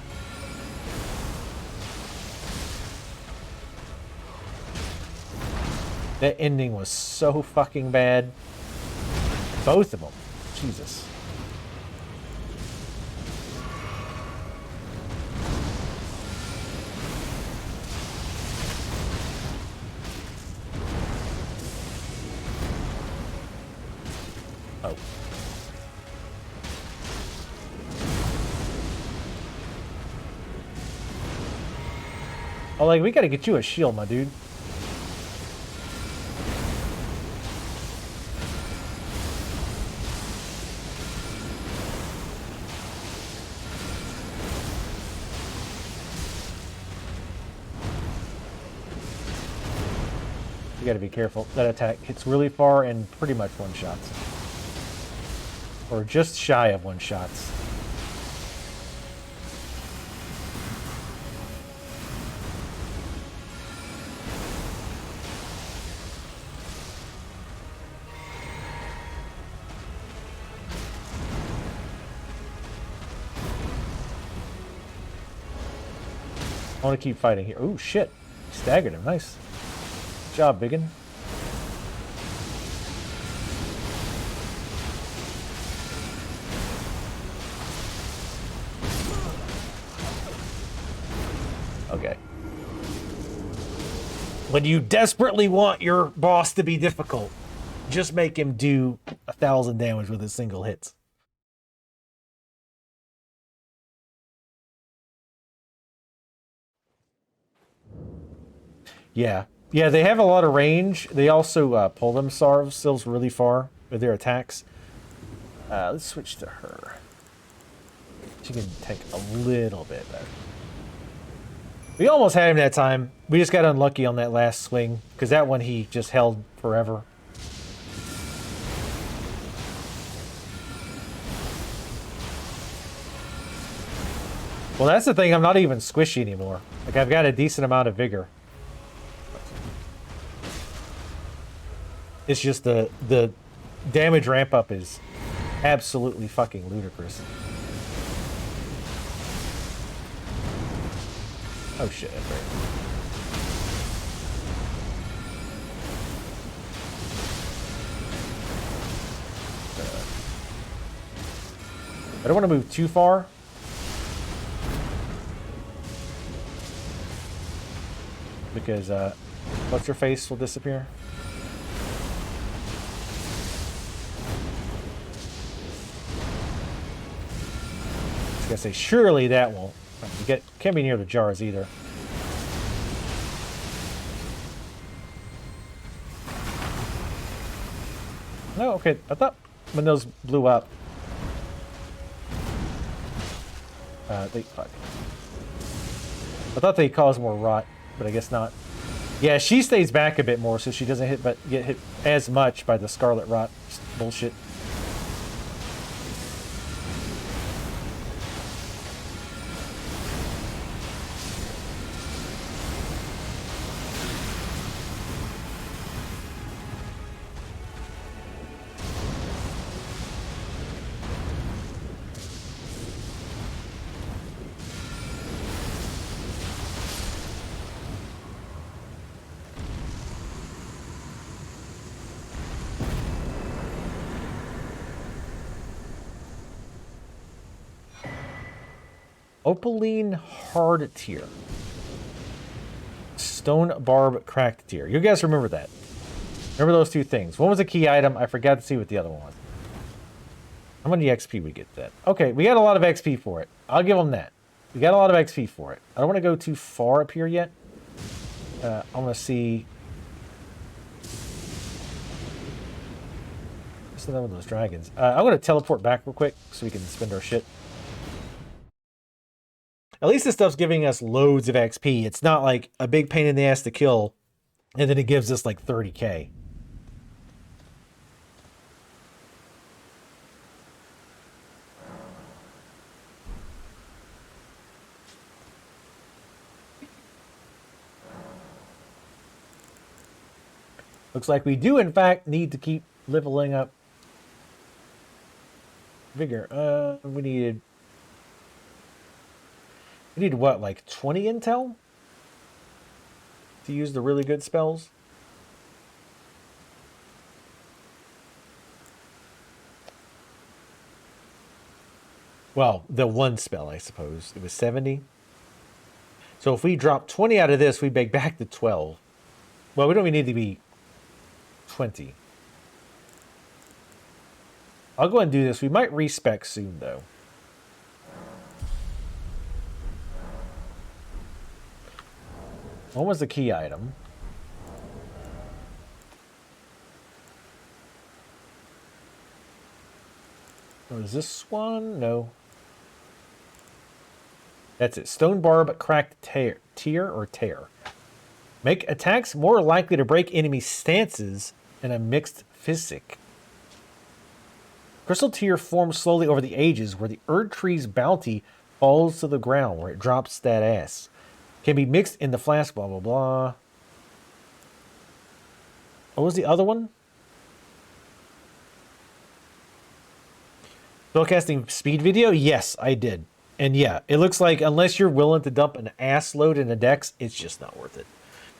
That ending was so fucking bad. Both of them. Jesus. Oh. Oh, like, we gotta get you a shield, my dude. You gotta be careful. That attack hits really far and pretty much one-shots. Or just shy of one-shots. I want to keep fighting here. Oh shit. Staggered him. Nice. Good job, biggin. Okay. When you desperately want your boss to be difficult, just make him do 1,000 damage with his single hits. Yeah. Yeah, they have a lot of range. They also pull themselves really far with their attacks. Let's switch to her. She can take a little bit better. We almost had him that time. We just got unlucky on that last swing, because that one he just held forever. Well, that's the thing. I'm not even squishy anymore. Like, I've got a decent amount of vigor. It's just the damage ramp up is absolutely fucking ludicrous. Oh shit, that's right. I don't want to move too far. Because, what's your face will disappear. I was gonna say, surely that won't. You can't be near the jars either. No, okay. I thought when those blew up, fuck. I thought they caused more rot, but I guess not. Yeah, she stays back a bit more, so she doesn't get hit as much by the scarlet rot bullshit. Opaline hard tier. Stone barb cracked tier. You guys remember that? Remember those two things. One was a key item. I forgot to see what the other one was. How many XP we get that? Okay, we got a lot of XP for it. I'll give them that. We got a lot of XP for it. I don't want to go too far up here yet. I want to see... What's the name of those dragons? I'm going to teleport back real quick so we can spend our shit. At least this stuff's giving us loads of XP. It's not like a big pain in the ass to kill, and then it gives us like 30k. Looks like we do, in fact, need to keep leveling up vigor. We need what, like 20 intel to use the really good spells? Well, the one spell, I suppose. It was 70. So if we drop 20 out of this, we make back to 12. Well, we don't even need to be 20. I'll go ahead and do this. We might respec soon, though. What was the key item? Oh, is this one? No. That's it. Stone barb cracked tier or tear. Make attacks more likely to break enemy stances in a mixed physic. Crystal tier forms slowly over the ages where the Erd tree's bounty falls to the ground where it drops that ass. Can be mixed in the flask, blah, blah, blah. What was the other one? Spellcasting speed video? Yes, I did. And yeah, it looks like unless you're willing to dump an ass load in a dex, it's just not worth it.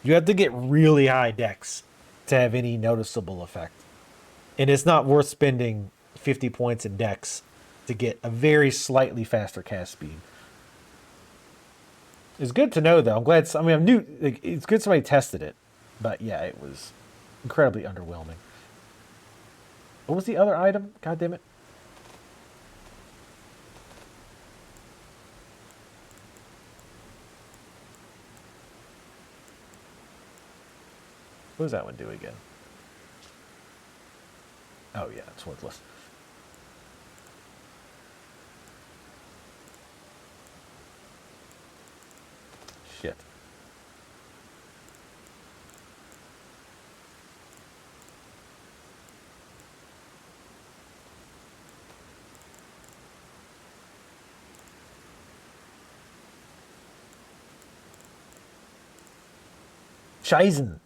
You have to get really high dex to have any noticeable effect. And it's not worth spending 50 points in dex to get a very slightly faster cast speed. It's good to know, though. I'm glad. I mean, I'm new. Like, it's good somebody tested it, but yeah, it was incredibly underwhelming. What was the other item? God damn it! What does that one do again? Oh yeah, it's worthless. Shit. Scheißen.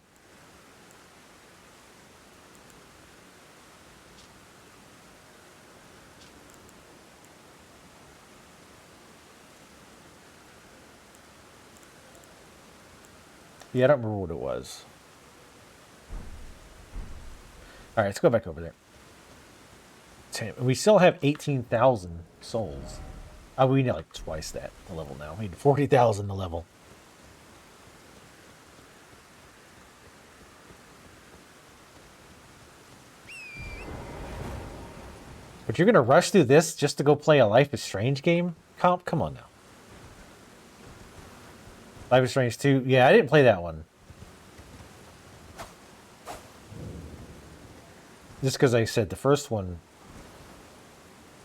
Yeah, I don't remember what it was. All right, let's go back over there. Damn, we still have 18,000 souls. Oh, we need like twice that the level now. We need 40,000 the level. But you're gonna rush through this just to go play a Life is Strange game? Comp, come on now. Life is Strange 2. Yeah, I didn't play that one. Just because I said the first one.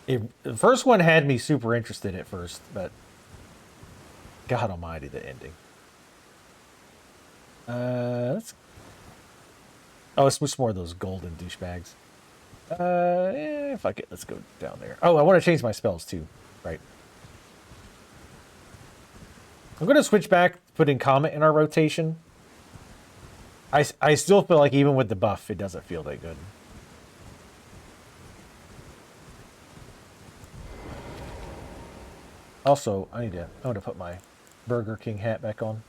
The first one had me super interested at first, but God Almighty, the ending. Let's. Oh, it's much more of those golden douchebags. Fuck it, let's go down there. Oh, I want to change my spells too, right? I'm going to switch back, put in Comet in our rotation. I still feel like even with the buff, it doesn't feel that good. Also, I want to put my Burger King hat back on.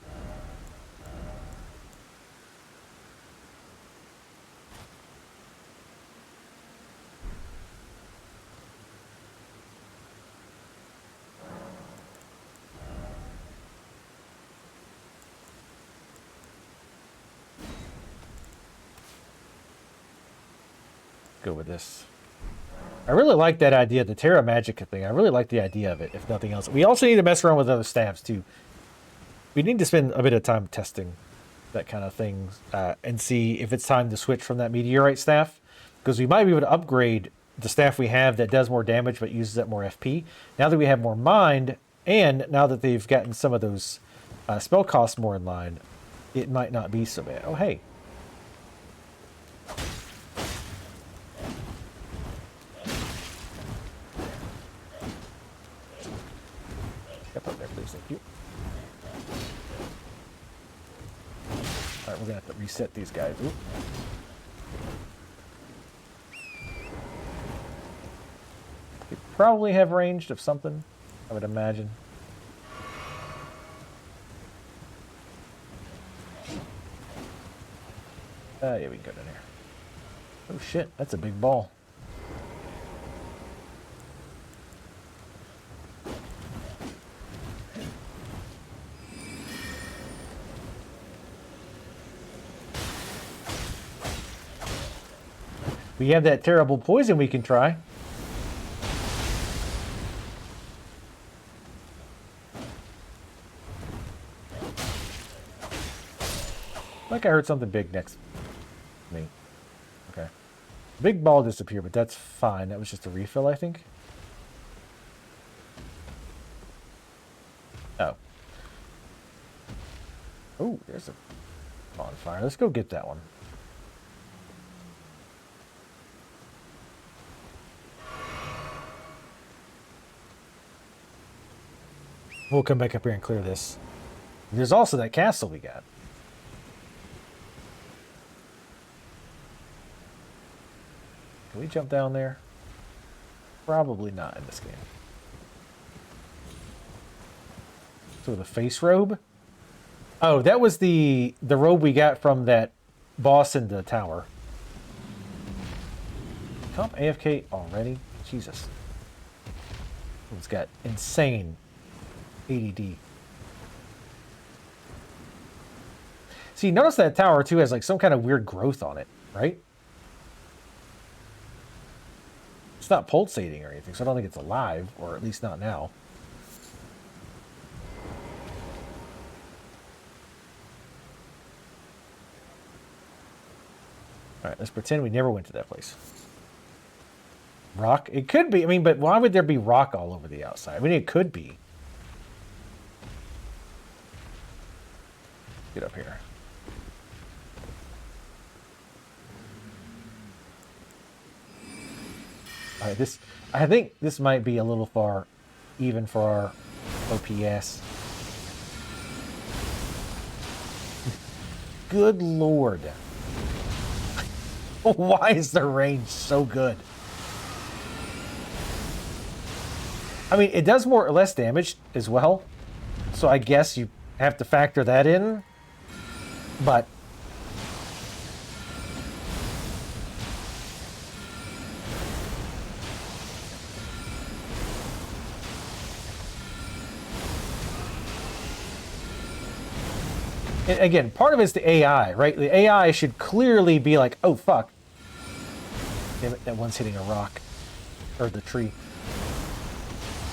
Go with this. I really like that idea, the Terra Magica thing. I really like the idea of it, if nothing else. We also need to mess around with other staffs, too. We need to spend a bit of time testing that kind of thing and see if it's time to switch from that Meteorite staff. Because we might be able to upgrade the staff we have that does more damage but uses up more FP. Now that we have more Mind, and now that they've gotten some of those spell costs more in line, it might not be so bad. Oh, hey. Step up there, please. Thank you. All right, we're going to have to reset these guys. Oop. They probably have ranged of something, I would imagine. Yeah, we can go down here. Oh shit, that's a big ball. We have that terrible poison we can try. Like I heard something big next to me. Okay. Big ball disappeared, but that's fine. That was just a refill, I think. Oh. Oh, there's a bonfire. Let's go get that one. We'll come back up here and clear this. There's also that castle we got. Can we jump down there? Probably not in this game. So the face robe? Oh, that was the robe we got from that boss in the tower. Comp AFK already? Jesus. It's got insane ADD. See, notice that tower too has like some kind of weird growth on it, right? It's not pulsating or anything, so I don't think it's alive, or at least not now. All right, let's pretend we never went to that place. Rock? It could be. I mean, but why would there be rock all over the outside? I mean, it could be. Get up here. All right, this. I think this might be a little far, even for our OPS. Good Lord. Why is the range so good? I mean, it does more or less damage as well. So I guess you have to factor that in. But and again, part of it's the AI, right? The AI should clearly be like, oh, fuck. Damn it, that one's hitting a rock. Or the tree.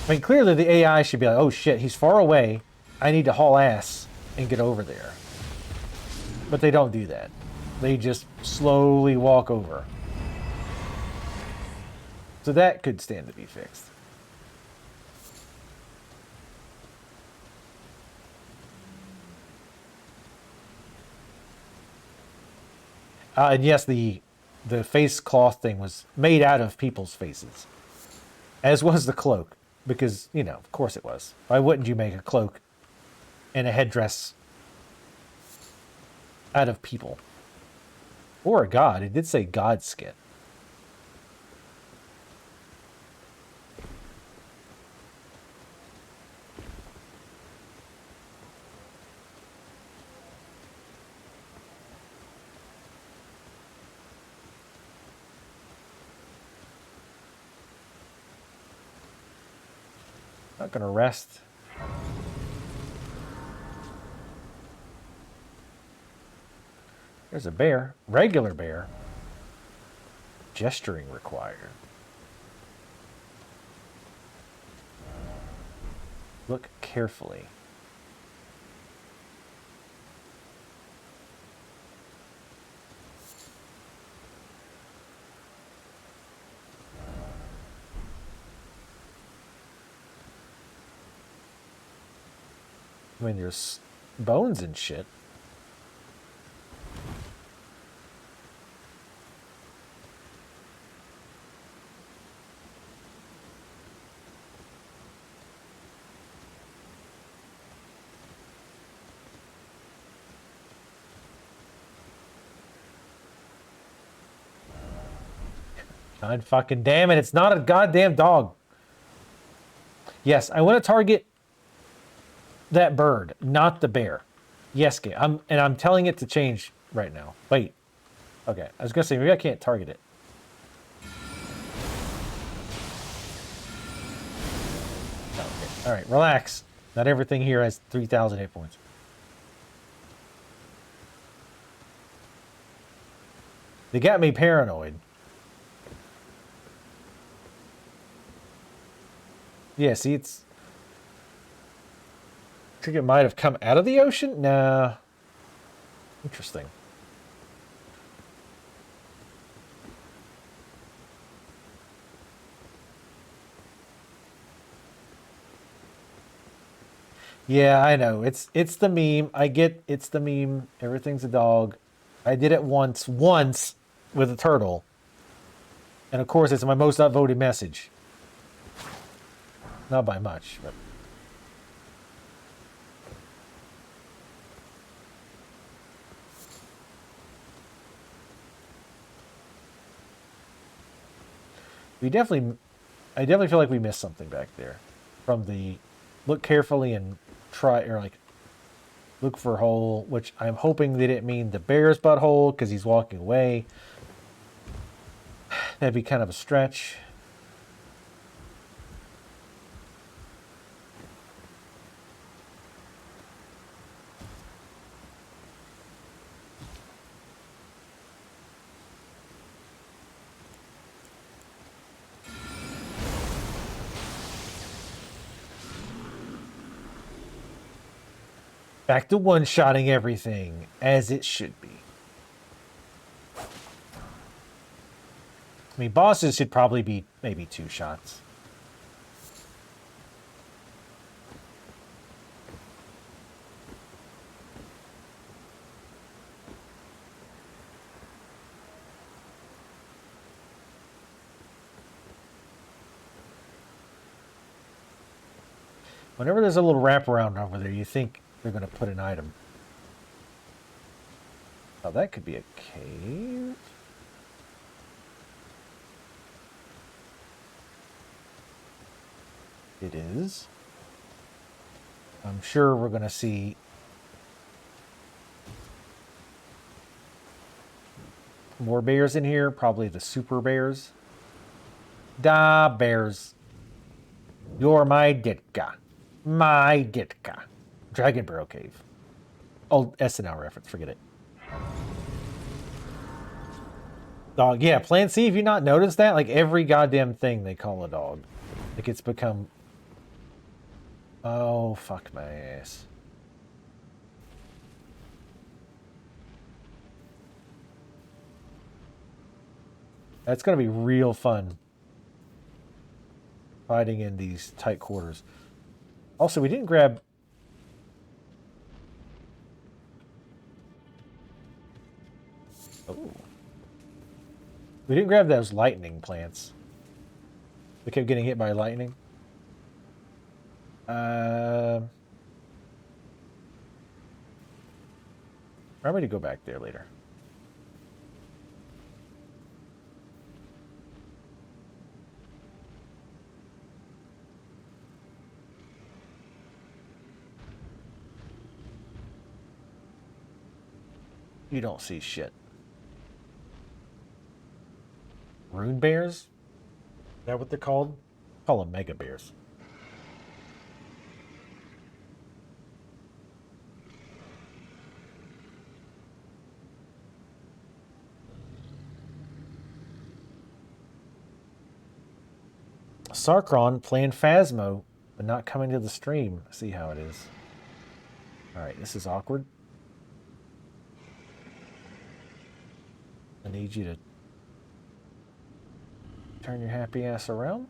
I mean, clearly the AI should be like, oh, shit, he's far away. I need to haul ass and get over there. But they don't do that. They just slowly walk over. So that could stand to be fixed. And yes, the face cloth thing was made out of people's faces, as was the cloak, because, you know, of course it was. Why wouldn't you make a cloak and a headdress out of people? Or a god. It did say god skin. Not gonna rest. There's a bear. Regular bear. Gesturing required. Look carefully. I mean, there's bones and shit. God fucking damn it, it's not a goddamn dog. Yes, I want to target that bird, not the bear. Yes, game. I'm telling it to change right now. Wait. Okay, I was gonna say maybe I can't target it. Oh, okay. All right, relax. Not everything here has 3,000 hit points. They got me paranoid. Yeah, see, it's... I think it might have come out of the ocean? Nah. Interesting. Yeah, I know. It's the meme. I get it's the meme. Everything's a dog. I did it once with a turtle. And of course, it's my most upvoted message. Not by much, but... I definitely feel like we missed something back there. From the look carefully and try, or like, look for a hole, which I'm hoping they didn't mean the bear's butthole because he's walking away. That'd be kind of a stretch. Back to one-shotting everything, as it should be. I mean, bosses should probably be maybe 2 shots. Whenever there's a little wraparound over there, you think they're going to put an item. Oh, that could be a cave. It is. I'm sure we're going to see more bears in here, probably the super bears. Da bears. You're my ditka. My ditka. Dragon Burrow Cave. Old SNL reference, forget it. Dog, yeah, Plan C, have you not noticed that? Like every goddamn thing they call a dog. Like it's become... Oh, fuck my ass. That's gonna be real fun. Fighting in these tight quarters. Also, we didn't grab... Oh. We didn't grab those lightning plants. We kept getting hit by lightning. Remember to go back there later. You don't see shit. Rune bears? Is that what they're called? Call them mega bears. Sarkron playing Phasmo, but not coming to the stream. See how it is. Alright, this is awkward. I need you to turn your happy ass around.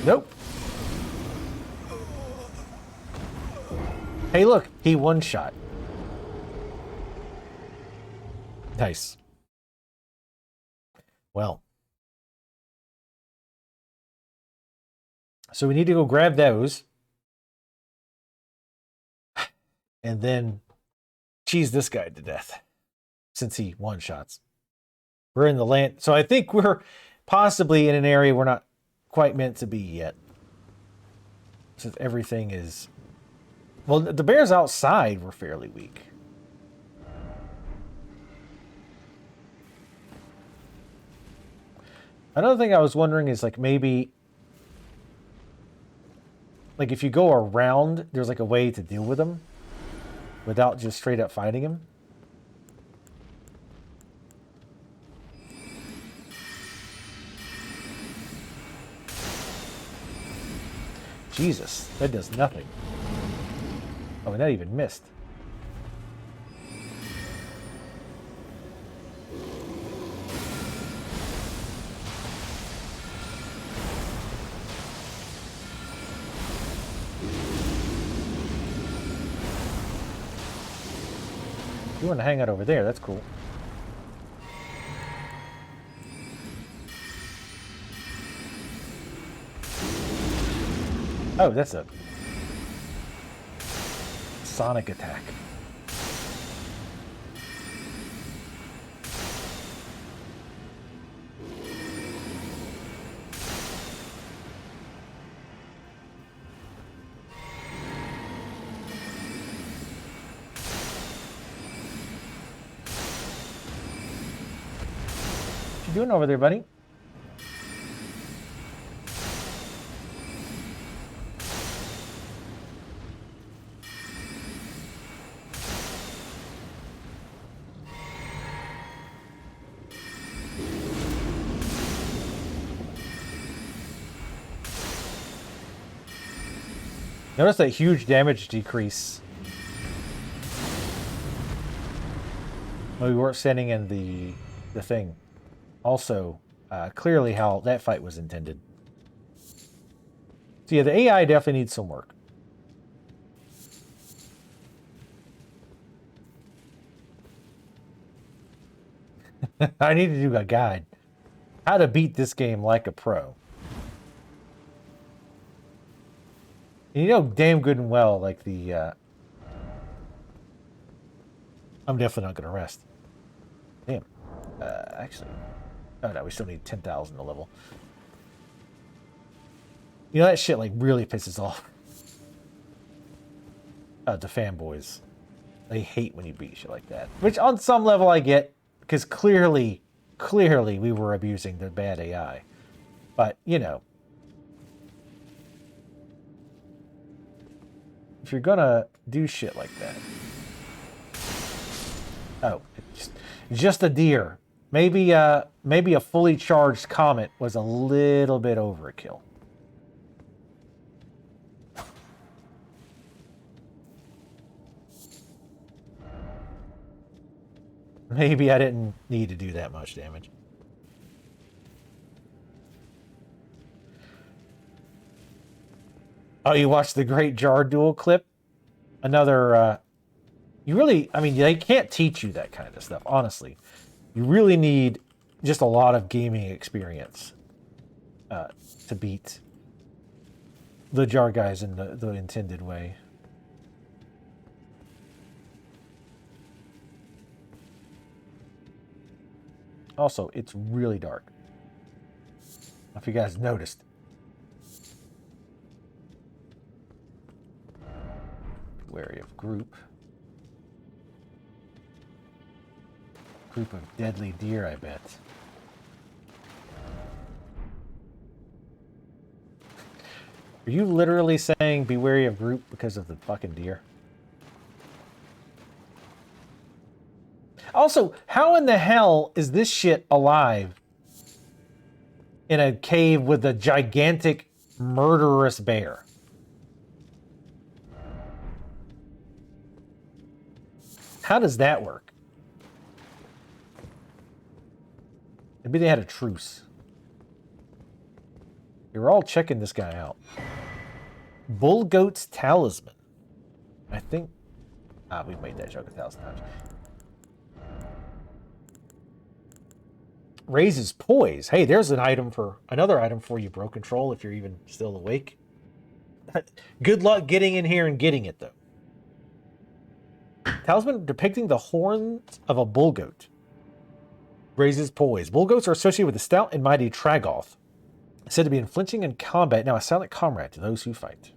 Nope. Hey, look, he one-shot. Nice. Well. So we need to go grab those. And then cheese this guy to death. Since he one-shots. We're in the land. So I think we're possibly in an area we're not quite meant to be yet. Since everything is... Well, the bears outside were fairly weak. Another thing I was wondering is like maybe... Like if you go around, there's like a way to deal with them. Without just straight up fighting him. Jesus, that does nothing. Oh, and that even missed. You want to hang out over there, that's cool. Oh, that's a sonic attack. What you doing over there, buddy? Notice that huge damage decrease when we weren't standing in the thing. Also, clearly how that fight was intended. So yeah, the AI definitely needs some work. I need to do a guide. How to beat this game like a pro. And you know damn good and well, like the... I'm definitely not going to rest. Damn. Actually... Oh no, we still need 10,000 to level. You know, that shit like really pisses off the fanboys. They hate when you beat shit like that. Which on some level I get, because clearly we were abusing the bad AI. But, you know. If you're gonna do shit like that. Oh, it's just a deer. Maybe a fully charged comet was a little bit overkill. Maybe I didn't need to do that much damage. Oh, you watched the Great Jar Duel clip? Another, you really, I mean, they can't teach you that kind of stuff, honestly. You really need just a lot of gaming experience to beat the jar guys in the intended way. Also, it's really dark. I don't know if you guys noticed. Wary of group. Group of deadly deer, I bet. Are you literally saying be wary of group because of the fucking deer? Also, how in the hell is this shit alive in a cave with a gigantic murderous bear? How does that work? Maybe they had a truce. They were all checking this guy out. Bull Goat's Talisman. I think... we've made that joke 1,000 times. Raises poise. Hey, there's another item for you, Bro Control, if you're even still awake. Good luck getting in here and getting it, though. Talisman depicting the horns of a bull goat. Raises poise. Bull goats are associated with the stout and mighty Tragoth. Said to be unflinching in combat, now a silent comrade to those who fight.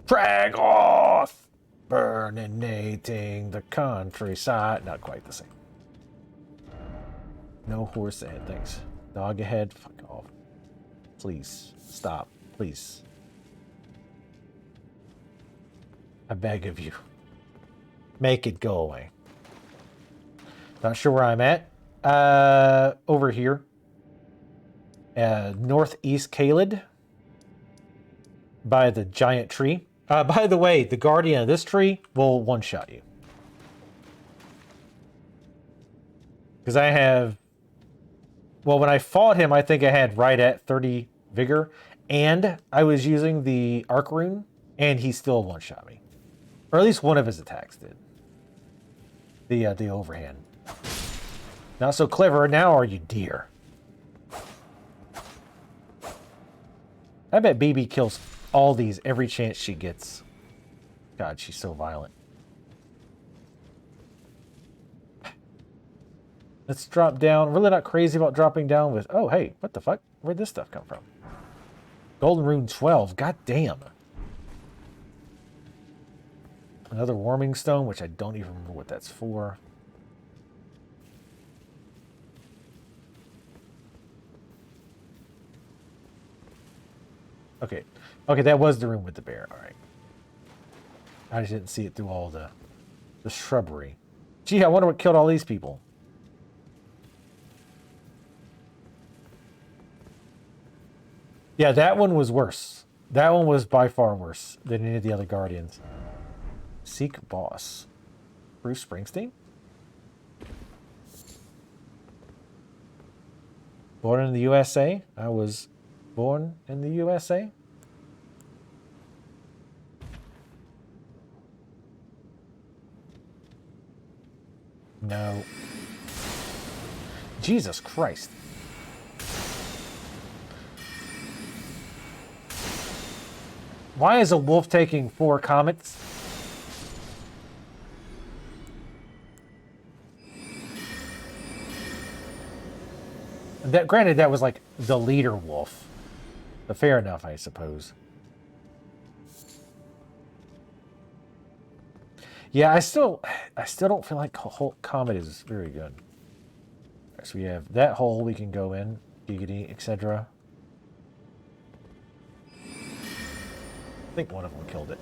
Tragoth! Burninating the countryside. Not quite the same. No horse ahead, thanks. Dog ahead, fuck off. Please, stop, please. I beg of you. Make it go away. Not sure where I'm at. Over here. Northeast Kaled. By the giant tree. By the way, the guardian of this tree will one-shot you. Because I have... Well, when I fought him, I think I had right at 30 vigor. And I was using the arc rune. And he still one-shot me. Or at least one of his attacks did. The overhand. Not so clever now, are you, dear? I bet BB kills all these every chance she gets. God, she's so violent. Let's drop down. Really not crazy about dropping down with... Oh, hey, what the fuck? Where'd this stuff come from? Golden Rune 12. God damn. Another warming stone, which I don't even remember what that's for. Okay. Okay, that was the room with the bear. All right. I just didn't see it through all the shrubbery. Gee, I wonder what killed all these people. Yeah, that one was worse. That one was by far worse than any of the other Guardians. Seek boss. Bruce Springsteen? Born in the USA? I was born in the USA? No. Jesus Christ. Why is a wolf taking 4 comets? That, granted, that was like the leader wolf. But fair enough, I suppose. Yeah, I still don't feel like Hulk Comet is very good. So we have that hole we can go in, giggity, etc. I think one of them killed it.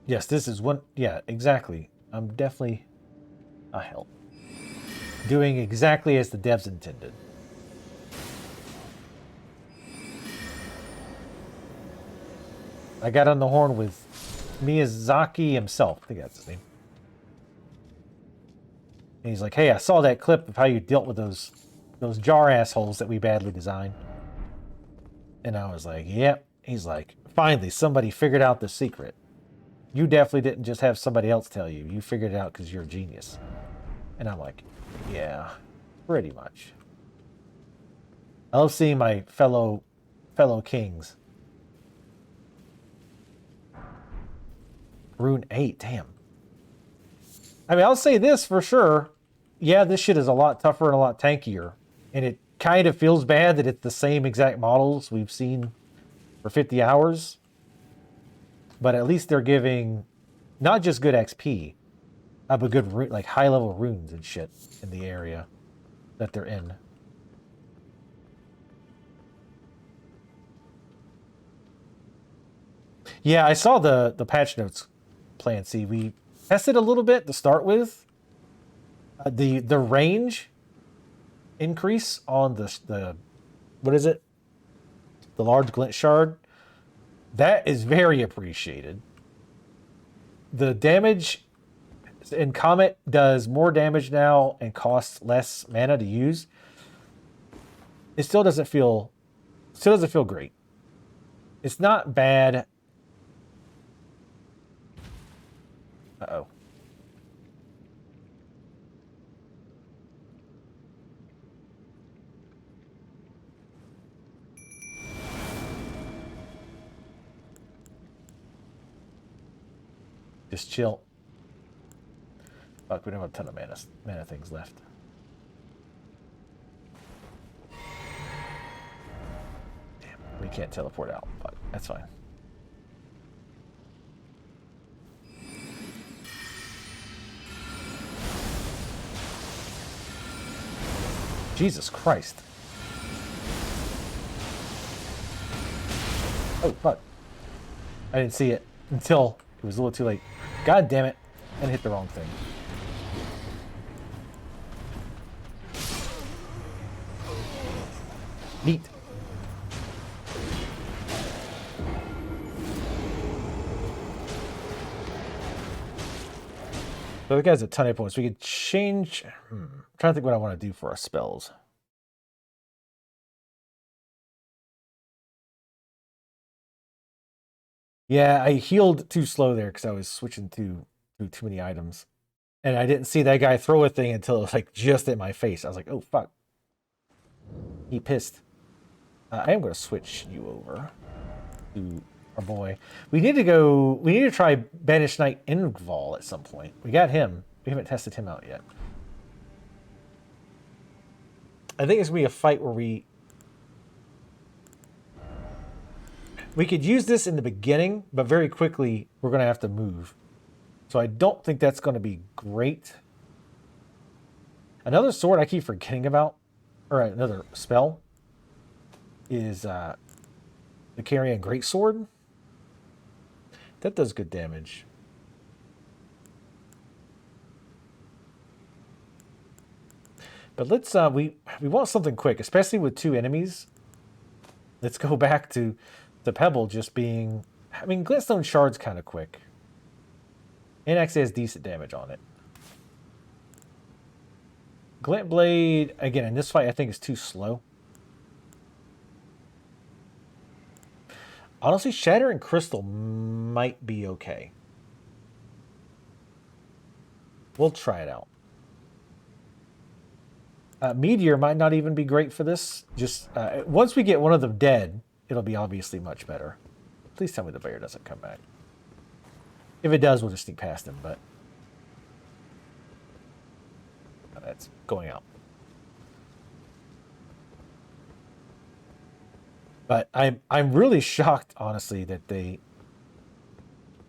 Yes, this is one. Yeah, exactly. I'm definitely a help. Doing exactly as the devs intended. I got on the horn with Miyazaki himself. I think that's his name. And he's like, hey, I saw that clip of how you dealt with those jar assholes that we badly designed. And I was like, yep. He's like, finally, somebody figured out the secret. You definitely didn't just have somebody else tell you. You figured it out because you're a genius. And I'm like, yeah, pretty much. I love seeing my fellow kings. Rune 8, damn. I mean, I'll say this for sure. Yeah, this shit is a lot tougher and a lot tankier. And it kind of feels bad that it's the same exact models we've seen for 50 hours. But at least they're giving not just good XP, but good, like, high-level runes and shit in the area that they're in. Yeah, I saw the patch notes plan. See, we tested a little bit to start with. The range increase on the what is it? The large glint shard. That is very appreciated. The damage in Comet does more damage now and costs less mana to use. It still doesn't feel great. It's not bad. Uh-oh. Just chill. Fuck, we don't have a ton of mana things left. Damn, we can't teleport out, but that's fine. Jesus Christ. Oh, fuck. I didn't see it until it was a little too late. God damn it. And hit the wrong thing. Neat. So the guy's a ton of points. We could change. I'm trying to think what I want to do for our spells. Yeah, I healed too slow there because I was switching through too many items. And I didn't see that guy throw a thing until it was like just at my face. I was like, oh, fuck. He pissed. I am going to switch you over to our boy. We need to try Banished Knight Ingval at some point. We got him. We haven't tested him out yet. I think it's going to be a fight where we could use this in the beginning, but very quickly we're going to have to move. So I don't think that's going to be great. Another sword I keep forgetting about, or another spell, is the Carrion Greatsword. that does good damage. But let's we want something quick, especially with 2 enemies. Let's go back to the Pebble just being... I mean, Glintstone Shard's kind of quick. And actually has decent damage on it. Glint Blade, again, in this fight, I think is too slow. Honestly, Shattering Crystal might be okay. We'll try it out. Meteor might not even be great for this. Just once we get one of them dead, it'll be obviously much better. Please tell me the bear doesn't come back. If it does, we'll just sneak past him, but... that's going out. But I'm really shocked, honestly, that they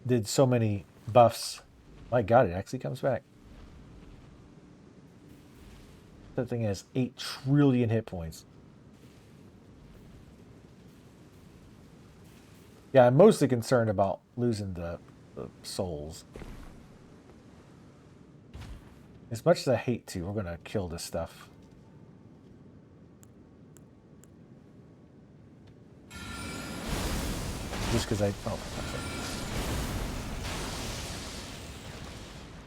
did so many buffs. My God, it actually comes back. That thing has 8 trillion hit points. Yeah, I'm mostly concerned about losing the souls. As much as I hate to, we're going to kill this stuff. Just because I... oh,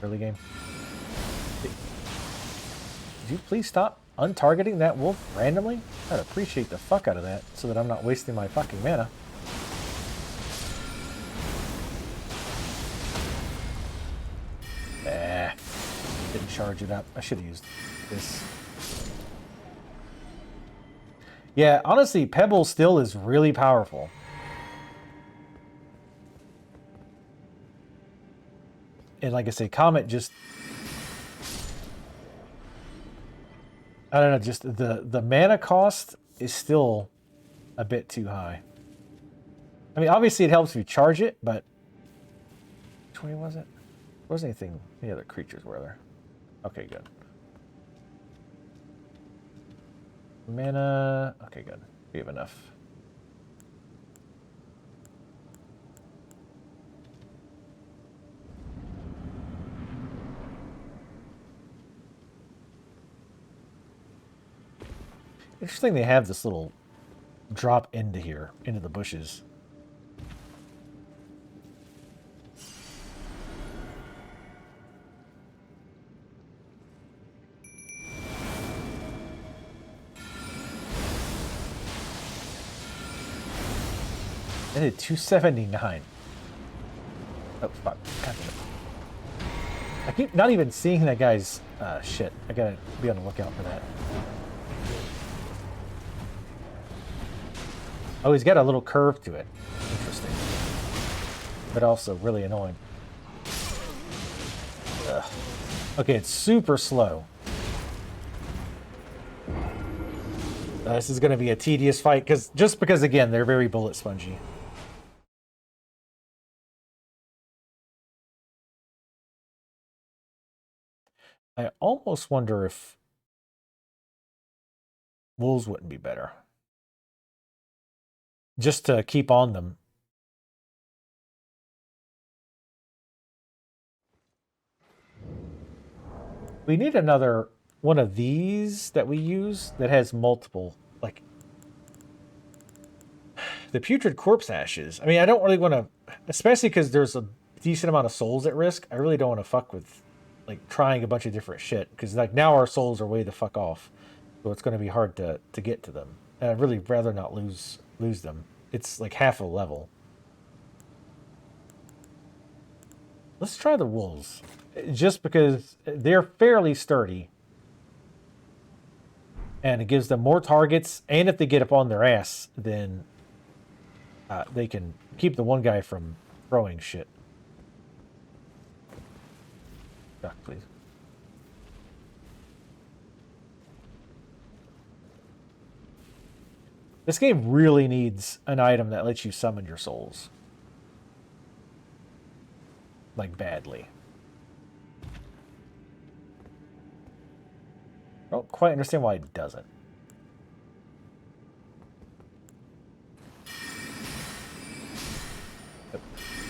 early game. Would you please stop untargeting that wolf randomly? I'd appreciate the fuck out of that so that I'm not wasting my fucking mana. Didn't charge it up. I should have used this. Yeah, honestly, Pebble still is really powerful. And like I say, Comet just... I don't know, just the mana cost is still a bit too high. I mean, obviously it helps if you charge it, but... which way was it? There wasn't anything... any other creatures were there? Okay, good. Mana... okay, good. We have enough. Interesting they have this little drop into here, into the bushes. I did 279. Oh, fuck. God damn it. I keep not even seeing that guy's shit. I gotta be on the lookout for that. Oh, he's got a little curve to it. Interesting. But also really annoying. Ugh. Okay, it's super slow. This is going to be a tedious fight, just because, again, they're very bullet spongy. I almost wonder if wolves wouldn't be better. Just to keep on them. We need another one of these that we use that has multiple, like the putrid corpse ashes. I mean, I don't really want to, especially because there's a decent amount of souls at risk. I really don't want to fuck with like trying a bunch of different shit because like now our souls are way the fuck off, so it's going to be hard to get to them. And I'd really rather not lose them. It's like half a level. Let's try the wolves, just because they're fairly sturdy. And it gives them more targets, and if they get up on their ass, then they can keep the one guy from throwing shit. Duck, please. This game really needs an item that lets you summon your souls. Like, badly. I don't quite understand why it doesn't.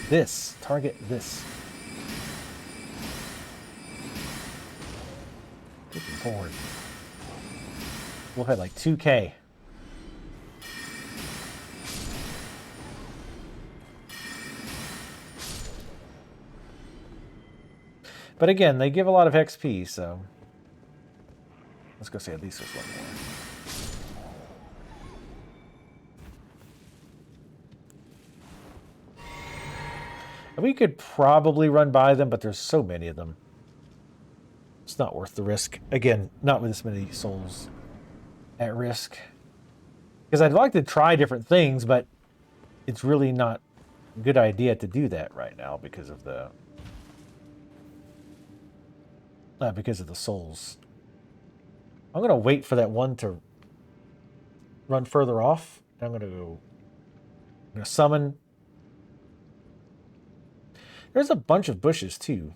This. Target this. Looking forward. We'll hit like 2K. But again, they give a lot of XP, so let's go say at least there's one more. And we could probably run by them, but there's so many of them. It's not worth the risk. Again, not with this many souls at risk. Because I'd like to try different things, but it's really not a good idea to do that right now because of the souls. I'm going to wait for that one to run further off. I'm going to summon. There's a bunch of bushes too.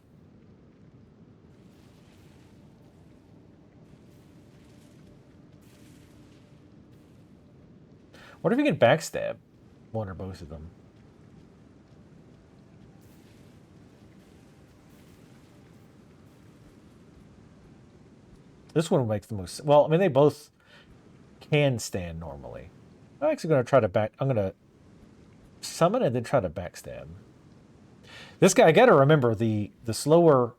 What if you can backstab one or both of them? This one makes the most... Well, I mean, they both can stand normally. I'm actually going to try to I'm going to summon and then try to backstab. This guy, I got to remember the slower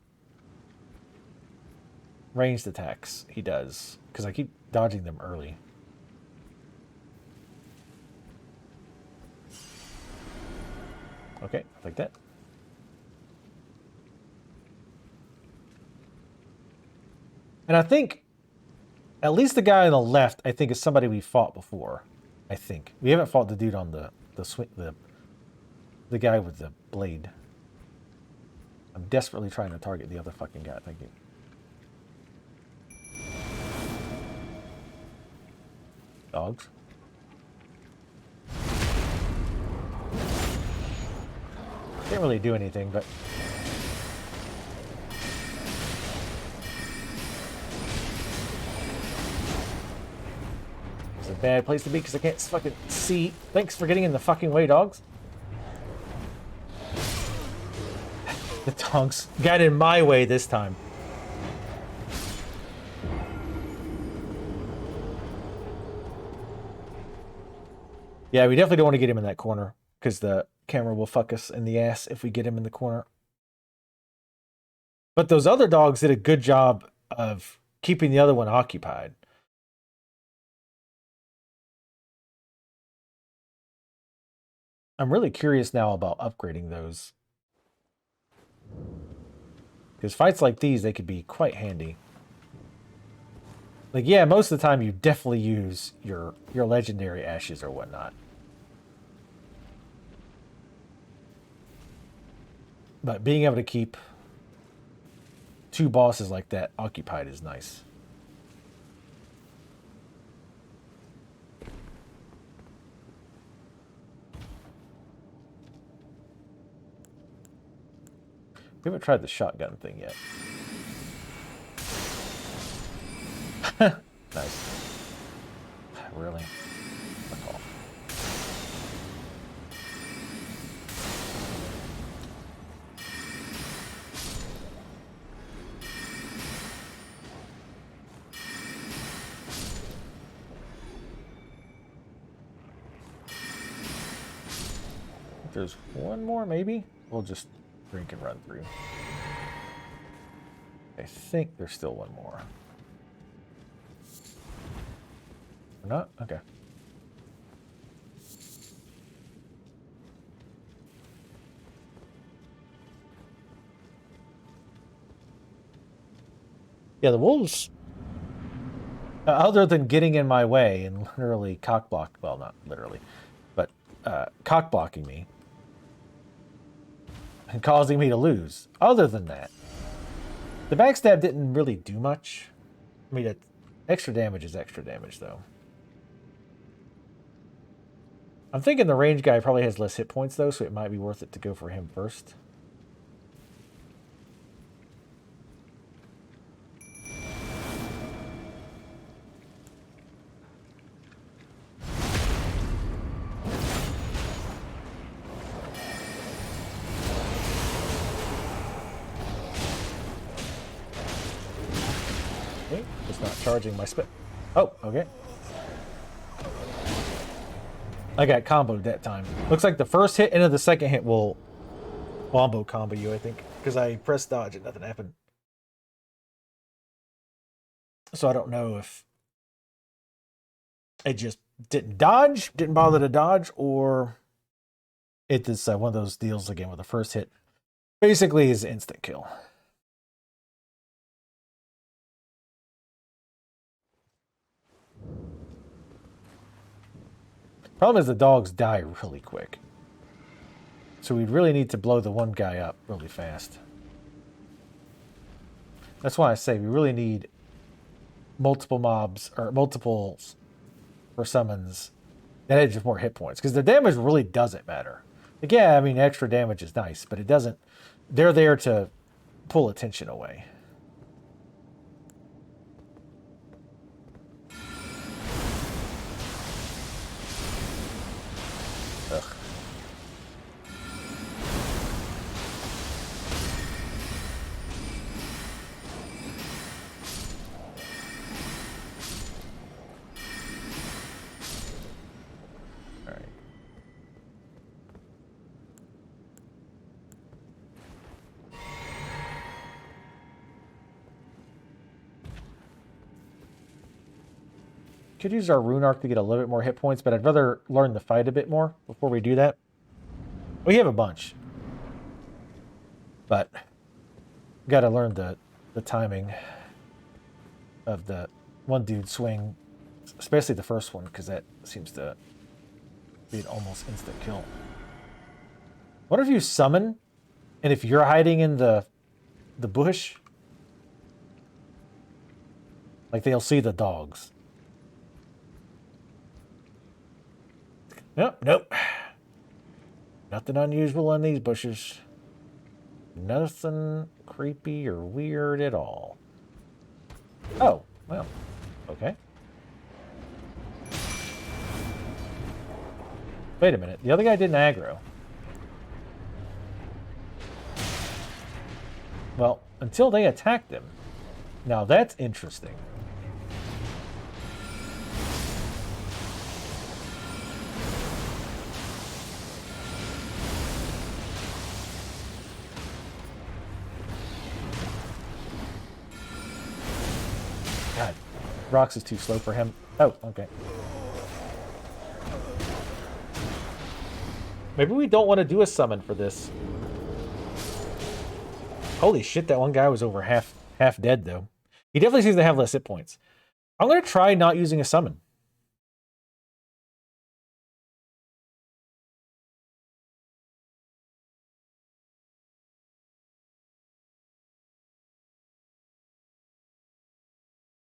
ranged attacks he does, because I keep dodging them early. Okay, like that. And I think, at least the guy on the left, I think is somebody we fought before. I think we haven't fought the dude on the guy with the blade. I'm desperately trying to target the other fucking guy. Thank you. Dogs. Can't really do anything, but. It's a bad place to be because I can't fucking see. Thanks for getting in the fucking way, dogs. The dogs got in my way this time. Yeah, we definitely don't want to get him in that corner because the camera will fuck us in the ass if we get him in the corner. But those other dogs did a good job of keeping the other one occupied. I'm really curious now about upgrading those. Because fights like these, they could be quite handy. Like, yeah, most of the time you definitely use your legendary ashes or whatnot. But being able to keep two bosses like that occupied is nice. We haven't tried the shotgun thing yet. Nice. Really? Fuck off. There's one more, maybe? We'll just drink and run through. I think there's still one more. Or not? Okay. Yeah, the wolves, other than getting in my way and literally cockblock, well, not literally, but cock blocking me and causing me to lose. Other than that, the backstab didn't really do much. I mean, extra damage is extra damage, though. I'm thinking the range guy probably has less hit points, though, so it might be worth it to go for him first. charging my spit. Oh, okay. I got comboed that time. Looks like the first hit into the second hit will wombo combo you, I think. Because I pressed dodge and nothing happened. So I don't know if it just didn't dodge, didn't bother to dodge, or it is one of those deals again with the first hit. Basically is instant kill. Problem is the dogs die really quick. So we'd really need to blow the one guy up really fast. That's why I say we really need multiple mobs, or multiples for summons that had just more hit points. Because the damage really doesn't matter. Like, yeah, I mean, extra damage is nice, but it doesn't... They're there to pull attention away. Ugh. Could use our rune arc to get a little bit more hit points, but I'd rather learn the fight a bit more before we do that. We have a bunch, but got to learn the timing of the one dude swing, especially the first one, because that seems to be an almost instant kill. What if you summon, and if you're hiding in the bush, like they'll see the dogs. Nope. Nothing unusual in these bushes. Nothing creepy or weird at all. Oh, well, okay. Wait a minute. The other guy didn't aggro. Well, until they attacked him. Now that's interesting. God, Rocks is too slow for him. Oh, okay. Maybe we don't want to do a summon for this. Holy shit, that one guy was over half dead, though. He definitely seems to have less hit points. I'm going to try not using a summon.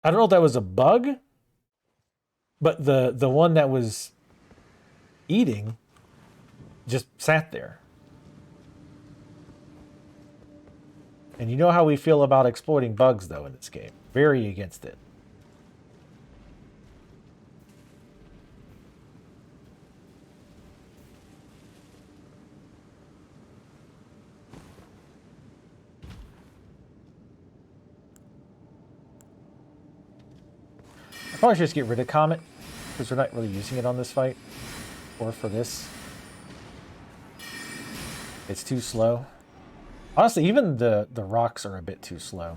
I don't know if that was a bug, but the one that was eating just sat there. And you know how we feel about exploiting bugs, though, in this game. Very against it. I probably should just get rid of Comet, because we're not really using it on this fight. Or for this. It's too slow. Honestly, even the rocks are a bit too slow.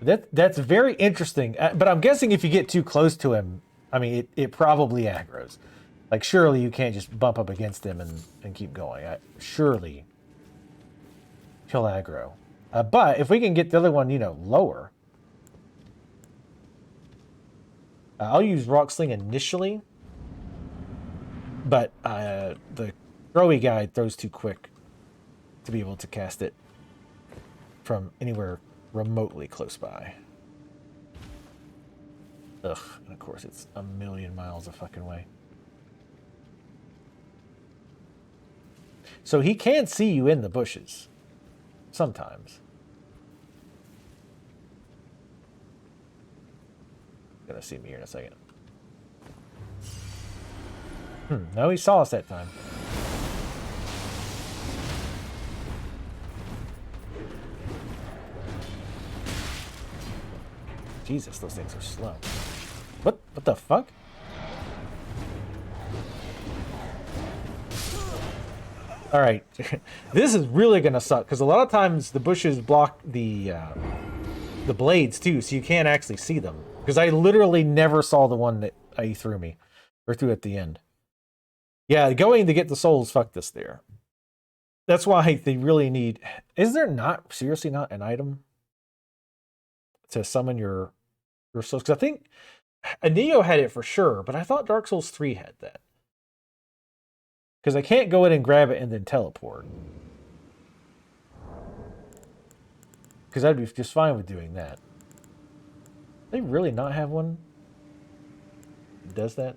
That's very interesting. But I'm guessing if you get too close to him, I mean, it probably aggroes. Like, surely you can't just bump up against him and keep going. Surely he'll aggro. But if we can get the other one, lower. I'll use Rock Sling initially. But the throwy guy throws too quick to be able to cast it from anywhere remotely close by. Ugh, and of course it's a million miles a fucking way. So he can see you in the bushes. Sometimes. Gonna see me here in a second. No, he saw us that time. Jesus, those things are slow. What the fuck? All right, this is really gonna suck because a lot of times the bushes block the blades too, so you can't actually see them. Because I literally never saw the one that he threw me, or threw at the end. Yeah, going to get the souls fucked us there. That's why they really need. Is there not seriously not an item to summon your souls? Because I think a Neo had it for sure, but I thought Dark Souls 3 had that. Because I can't go in and grab it and then teleport. Because I'd be just fine with doing that. They really not have one that does that?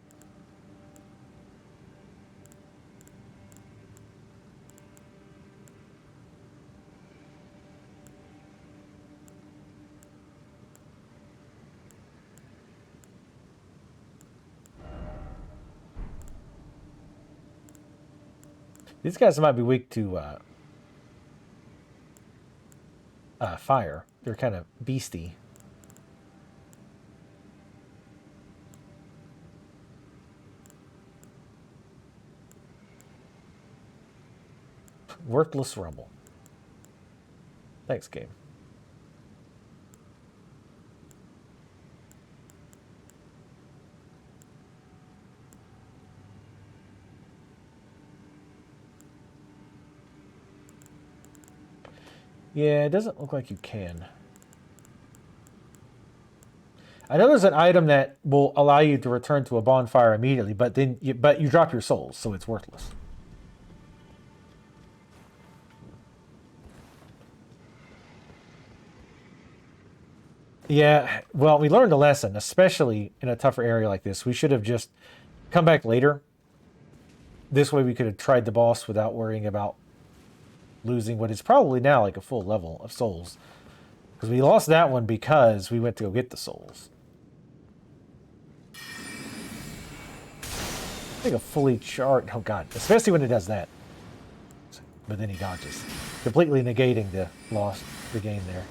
These guys might be weak to fire. They're kind of beastie. Worthless rumble. Thanks, game. Yeah, it doesn't look like you can. I know there's an item that will allow you to return to a bonfire immediately, but then you drop your souls, so it's worthless. Yeah, well, we learned a lesson, especially in a tougher area like this. We should have just come back later. This way we could have tried the boss without worrying about losing what is probably now like a full level of souls. Because we lost that one because we went to go get the souls. I think a fully charged... Oh god, especially when it does that. But then he dodges, completely negating the gain there.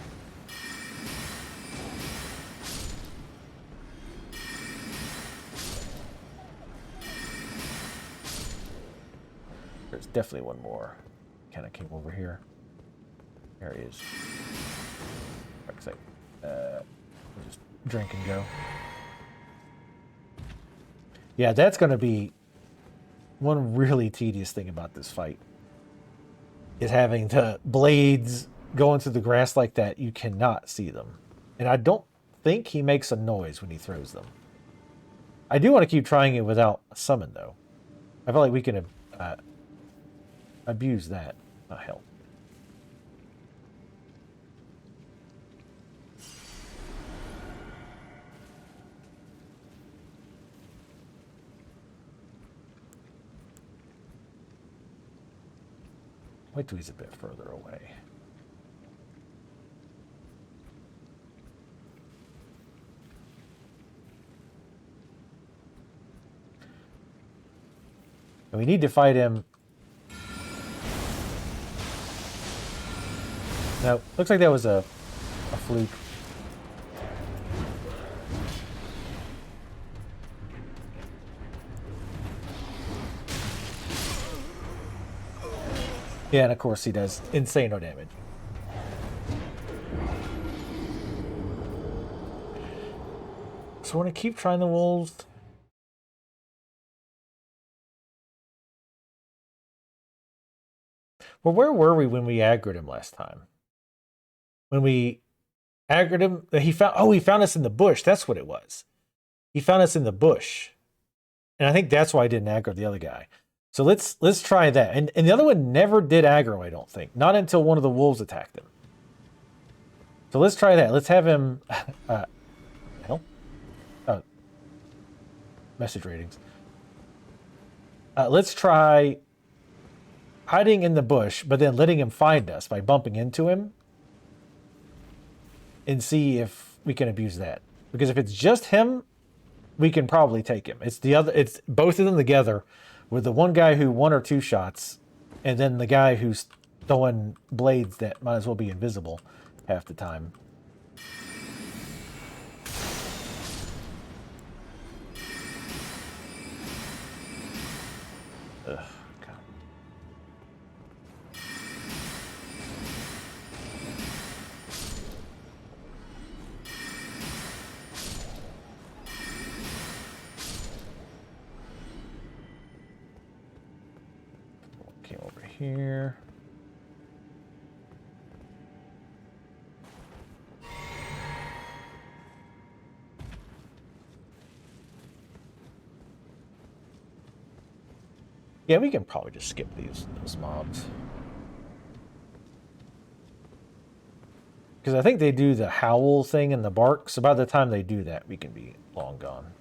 There's definitely one more. Kind of came over here. There he is. Just drink and go. Yeah, that's going to be one really tedious thing about this fight. Is having the blades go into the grass like that. You cannot see them. And I don't think he makes a noise when he throws them. I do want to keep trying it without a summon, though. I feel like we can abuse that. Oh, hell. Wait till he's a bit further away. And we need to fight him. No, looks like that was a fluke. Yeah, and of course he does insane no damage. So we're going to keep trying the wolves. Well, where were we when we aggroed him last time? When we aggroed him, he found us in the bush. That's what it was. He found us in the bush. And I think that's why I didn't aggro the other guy. So let's try that. And the other one never did aggro, I don't think. Not until one of the wolves attacked him. So let's try that. Let's have him... message ratings. Let's try hiding in the bush, but then letting him find us by bumping into him. And see if we can abuse that. Because if it's just him, we can probably take him. It's both of them together with the one guy who 1 or 2 shots, and then the guy who's throwing blades that might as well be invisible half the time. Ugh, God. Okay, over here. Yeah, we can probably just skip those mobs. Because I think they do the howl thing and the bark, so by the time they do that, we can be long gone.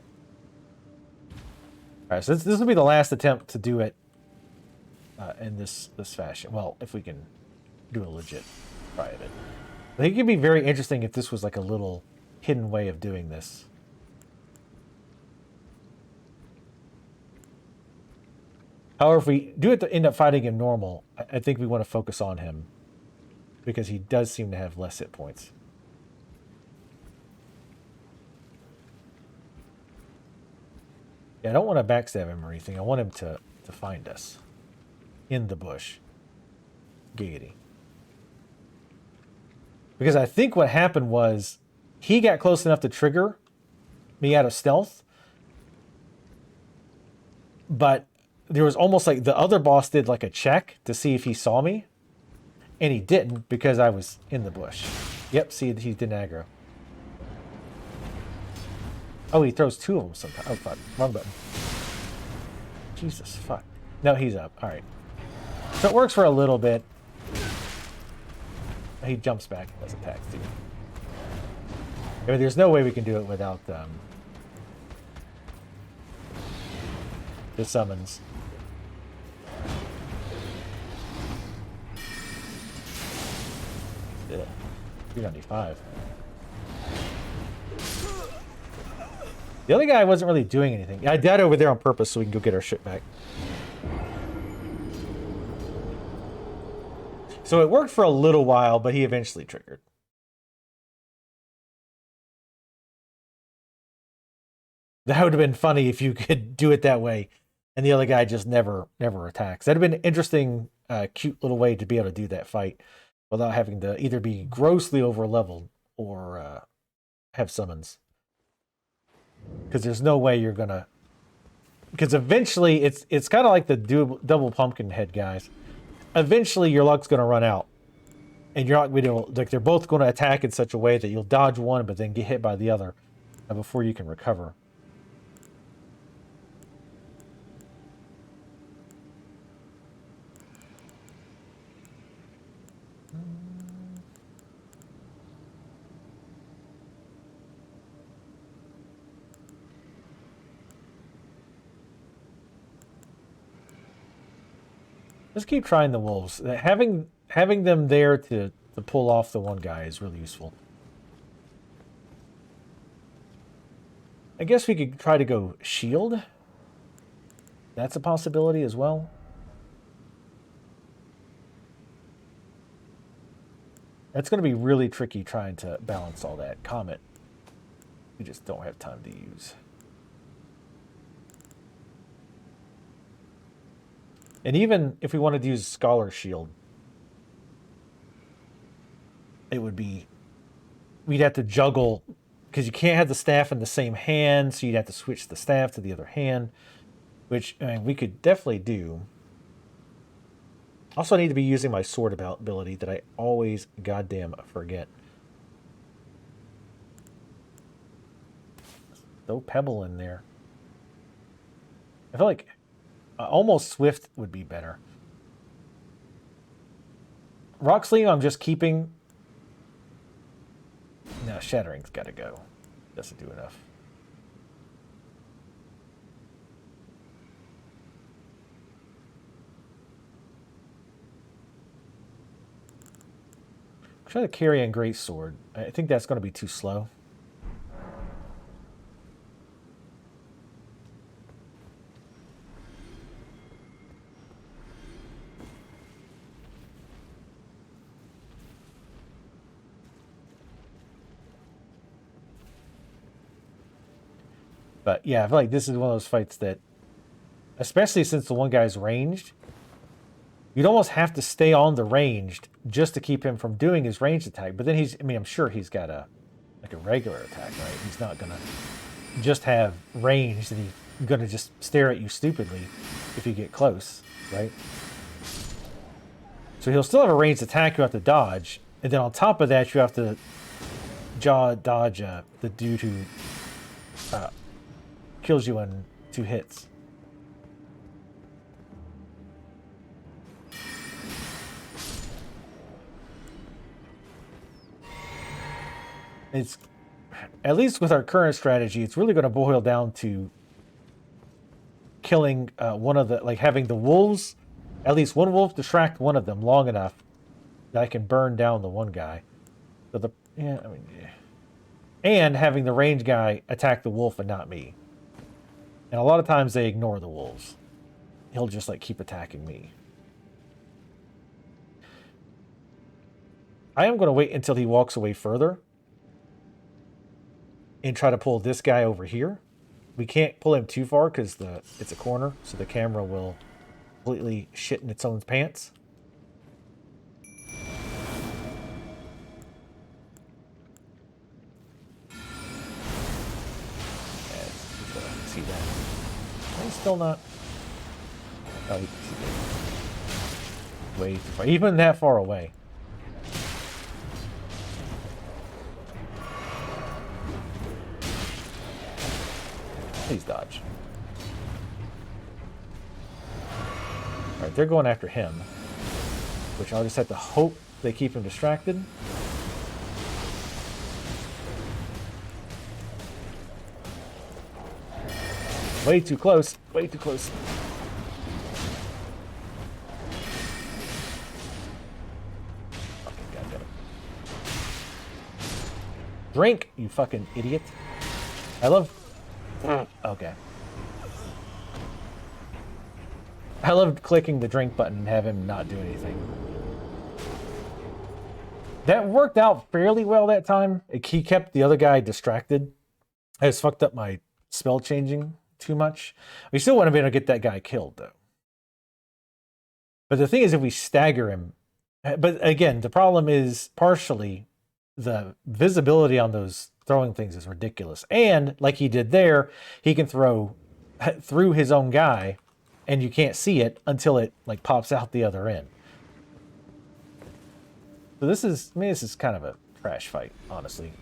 Alright, so this will be the last attempt to do it in this fashion. Well, if we can do a legit try at it. I think it could be very interesting if this was like a little hidden way of doing this. However, if we do it to end up fighting him normal, I think we want to focus on him. Because he does seem to have less hit points. Yeah, I don't want to backstab him or anything. I want him to find us. In the bush. Gaiety. Because I think what happened was he got close enough to trigger me out of stealth. But there was almost like the other boss did like a check to see if he saw me. And he didn't because I was in the bush. Yep, see, he didn't aggro. Oh, he throws 2 of them sometimes. Oh, fuck. Wrong button. Jesus, fuck. No, he's up. All right. So it works for a little bit. He jumps back and does attacks too. I mean, there's no way we can do it without the summons. Yeah, 395. The other guy wasn't really doing anything. I died over there on purpose so we can go get our shit back. So it worked for a little while, but he eventually triggered. That would have been funny if you could do it that way, and the other guy just never attacks. That'd have been an interesting, cute little way to be able to do that fight without having to either be grossly over leveled or have summons. Because there's no way you're gonna. Because eventually, it's kind of like the double pumpkin head guys. Eventually, your luck's gonna run out, and you're not going to like. They're both going to attack in such a way that you'll dodge one, but then get hit by the other before you can recover. Just keep trying the wolves. Having them there to pull off the one guy is really useful. I guess we could try to go shield. That's a possibility as well. That's going to be really tricky trying to balance all that. Comet, we just don't have time to use. And even if we wanted to use Scholar Shield, it would be, we'd have to juggle, because you can't have the staff in the same hand, so you'd have to switch the staff to the other hand, which I mean, we could definitely do. Also, I need to be using my sword ability that I always goddamn forget. No pebble in there. I feel like almost Swift would be better. Rock Sleeve, I'm just keeping. No, Shattering's got to go. Doesn't do enough. Try to carry in Great Sword. I think that's going to be too slow. But yeah, I feel like this is one of those fights that, especially since the one guy's ranged, you'd almost have to stay on the ranged just to keep him from doing his ranged attack. But then he's, I mean, I'm sure he's got a regular attack, right? He's not gonna just have ranged and he's gonna just stare at you stupidly if you get close, right? So he'll still have a ranged attack you have to dodge, and then on top of that you have to dodge the dude who kills you in 2 hits. It's, at least with our current strategy, it's really going to boil down to killing one of the, like having the wolves, at least one wolf distract one of them long enough that I can burn down the one guy. So the, yeah, I mean, yeah. And having the range guy attack the wolf and not me. And a lot of times they ignore the wolves. He'll just like keep attacking me. I am going to wait until he walks away further and try to pull this guy over here. We can't pull him too far because it's a corner, so the camera will completely shit in its own pants. See that? He's still not. Oh, you can see that. Way too far. Even that far away. Please dodge. Alright, they're going after him. Which I'll just have to hope they keep him distracted. Way too close. Way too close. Fucking goddamn it. Drink, you fucking idiot. I love... Okay. I loved clicking the drink button and have him not do anything. That worked out fairly well that time. He kept the other guy distracted. I just fucked up my spell changing too much. We still want to be able to get that guy killed, though. But the thing is, if we stagger him... But again, the problem is partially the visibility on those throwing things is ridiculous. And, like he did there, he can throw through his own guy, and you can't see it until it like pops out the other end. So this is, I mean, this is kind of a trash fight, honestly.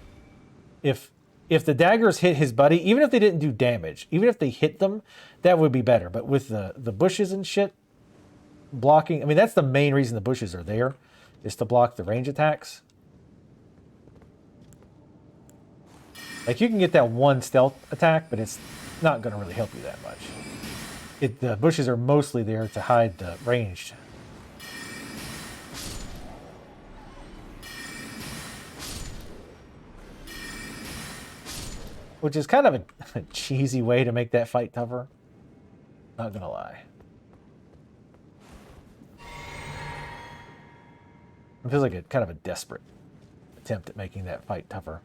If the daggers hit his buddy, even if they didn't do damage, even if they hit them, that would be better. But with the bushes and shit blocking, I mean, that's the main reason the bushes are there, is to block the range attacks. Like, you can get that one stealth attack, but it's not going to really help you that much. The bushes are mostly there to hide the ranged. Which is kind of a cheesy way to make that fight tougher. Not going to lie. It feels like a kind of a desperate attempt at making that fight tougher.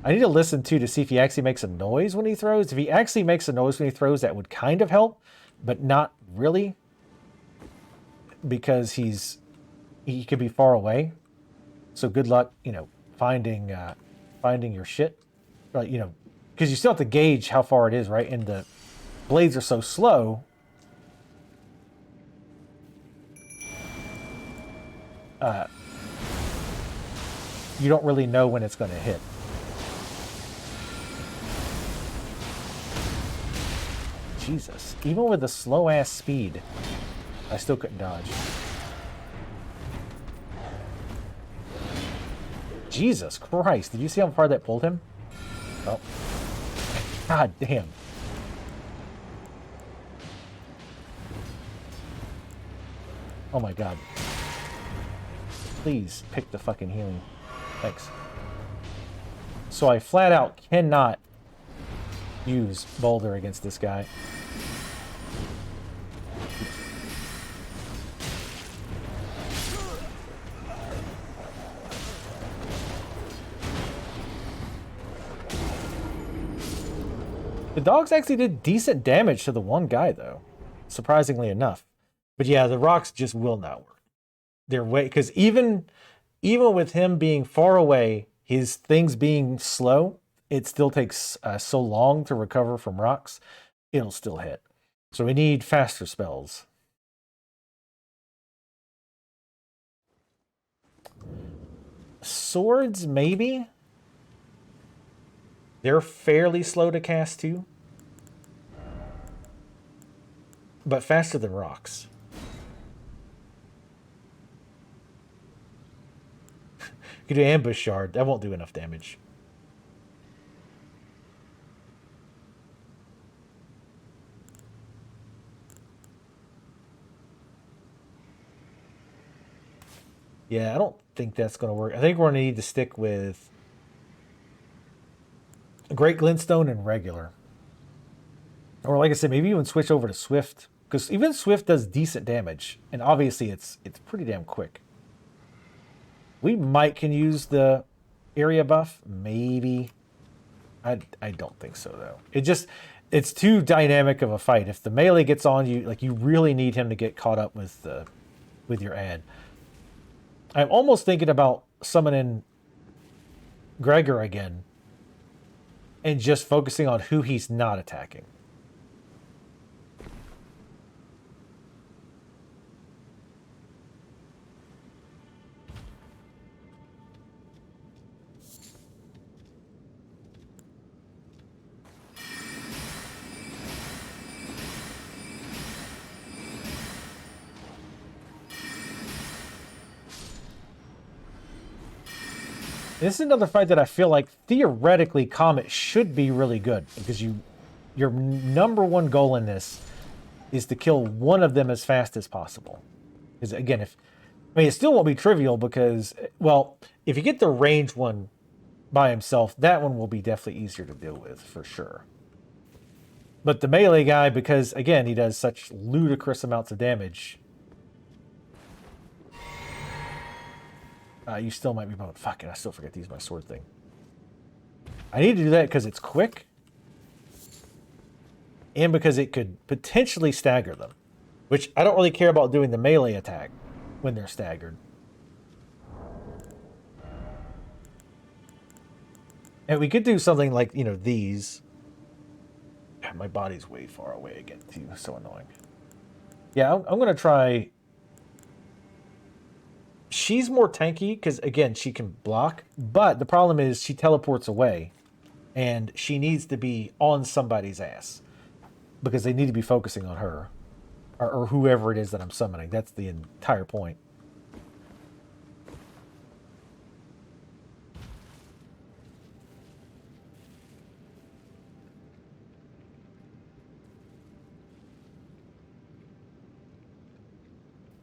I need to listen to see if he actually makes a noise when he throws. If he actually makes a noise when he throws, that would kind of help, but not really, because he could be far away. So good luck, you know, finding your shit, right? You know, because you still have to gauge how far it is, right? And the blades are so slow. You don't really know when it's going to hit. Jesus. Even with the slow-ass speed, I still couldn't dodge. Jesus Christ. Did you see how far that pulled him? Oh. God damn. Oh my god. Please pick the fucking healing. Thanks. So I flat out cannot use Boulder against this guy. The dogs actually did decent damage to the one guy, though, surprisingly enough. But yeah, the rocks just will not work. They're way because even with him being far away, his things being slow, it still takes so long to recover from rocks. It'll still hit. So we need faster spells. Swords, maybe. They're fairly slow to cast too. But faster than rocks. You could do ambush shard. That won't do enough damage. Yeah, I don't think that's going to work. I think we're going to need to stick with Great Glintstone and regular. Or like I said, maybe even switch over to Swift. Because even Swift does decent damage. And obviously it's pretty damn quick. We might can use the area buff. Maybe. I don't think so, though. It's too dynamic of a fight. If the melee gets on you, like you really need him to get caught up with your ad. I'm almost thinking about summoning Gregor again and just focusing on who he's not attacking. This is another fight that I feel like theoretically Comet should be really good because your number one goal in this is to kill one of them as fast as possible. Because again, it still won't be trivial because, well, if you get the range one by himself, that one will be definitely easier to deal with for sure. But the melee guy, because again, he does such ludicrous amounts of damage. You still might be about, fuck it, I still forget to use my sword thing. I need to do that because it's quick. And because it could potentially stagger them. Which I don't really care about doing the melee attack when they're staggered. And we could do something like, these. My body's way far away again, too. So annoying. Yeah, I'm going to try... She's more tanky because, again, she can block. But the problem is she teleports away. And she needs to be on somebody's ass. Because they need to be focusing on her. Or whoever it is that I'm summoning. That's the entire point.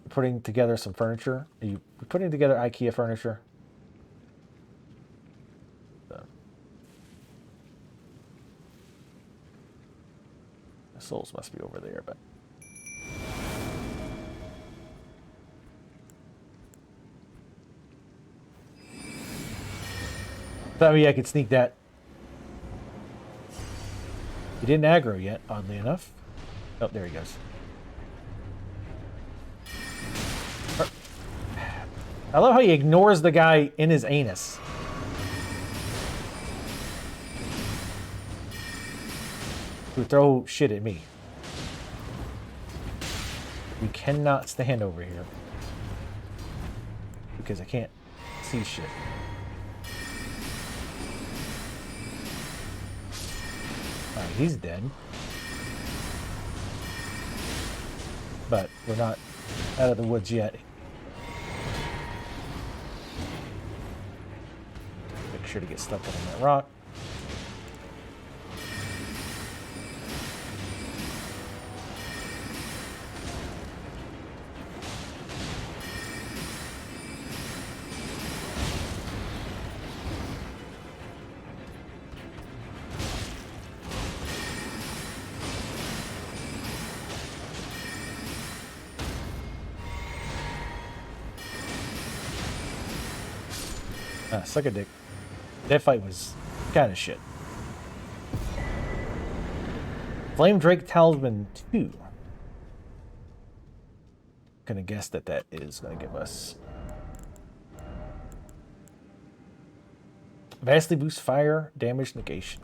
Putting together some furniture. Are you putting together IKEA furniture? So. The souls must be over there, but thought maybe I could sneak that. He didn't aggro yet, oddly enough. Oh, there he goes. I love how he ignores the guy in his anus. Who throw shit at me. We cannot stand over here. Because I can't see shit. Alright, he's dead. But we're not out of the woods yet. Make sure to get stuck on that rock. Suck a dick. That fight was kind of shit. Flame Drake Talisman 2. Gonna guess that that is gonna give us vastly boost fire damage negation.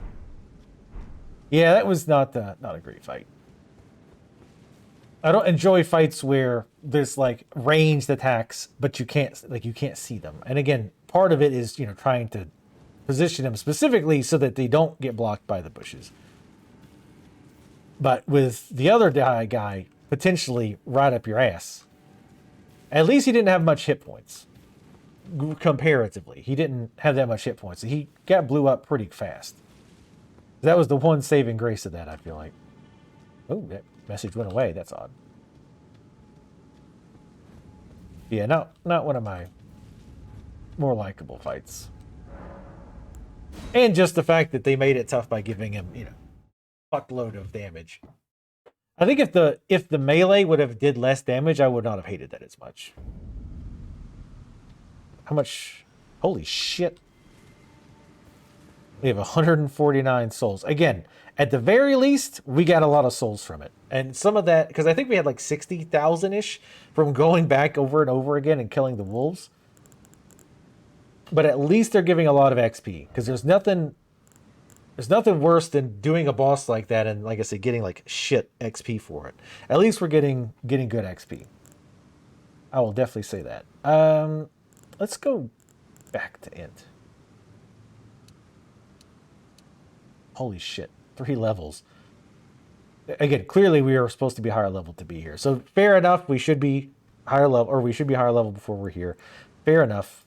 Yeah, that was not a great fight. I don't enjoy fights where there's like ranged attacks, but you can't see them. And again, part of it is, you know, trying to position them specifically so that they don't get blocked by the bushes. But with the other guy potentially right up your ass, at least he didn't have much hit points. Comparatively, he didn't have that much hit points. He got blew up pretty fast. That was the one saving grace of that, I feel like. Oh, that message went away. That's odd. Yeah, not one of my more likable fights. And just the fact that they made it tough by giving him, you know, fuckload of damage. I think if the melee would have did less damage, I would not have hated that as much. How much? Holy shit. We have 149 souls. Again, at the very least, we got a lot of souls from it. And some of that, because I think we had like 60,000-ish from going back over and over again and killing the wolves. But at least they're giving a lot of XP. Because there's nothing worse than doing a boss like that and, like I said, getting like shit XP for it. At least we're getting good XP. I will definitely say that. Let's go back to Int. Holy shit. 3 levels. Again, clearly we are supposed to be higher level to be here. So fair enough, we should be higher level, or we should be higher level before we're here. Fair enough.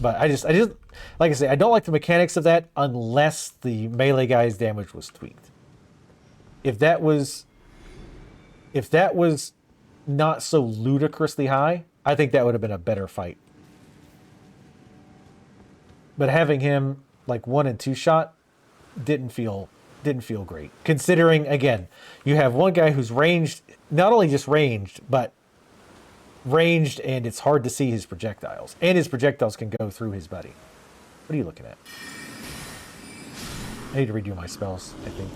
But I just like I say, I don't like the mechanics of that unless the melee guy's damage was tweaked. If that was not so ludicrously high, I think that would have been a better fight. But having him like 1 and 2 shot didn't feel great. Considering, again, you have one guy who's ranged, not only just ranged, but ranged, and it's hard to see his projectiles. And his projectiles can go through his buddy. What are you looking at? I need to redo my spells, I think.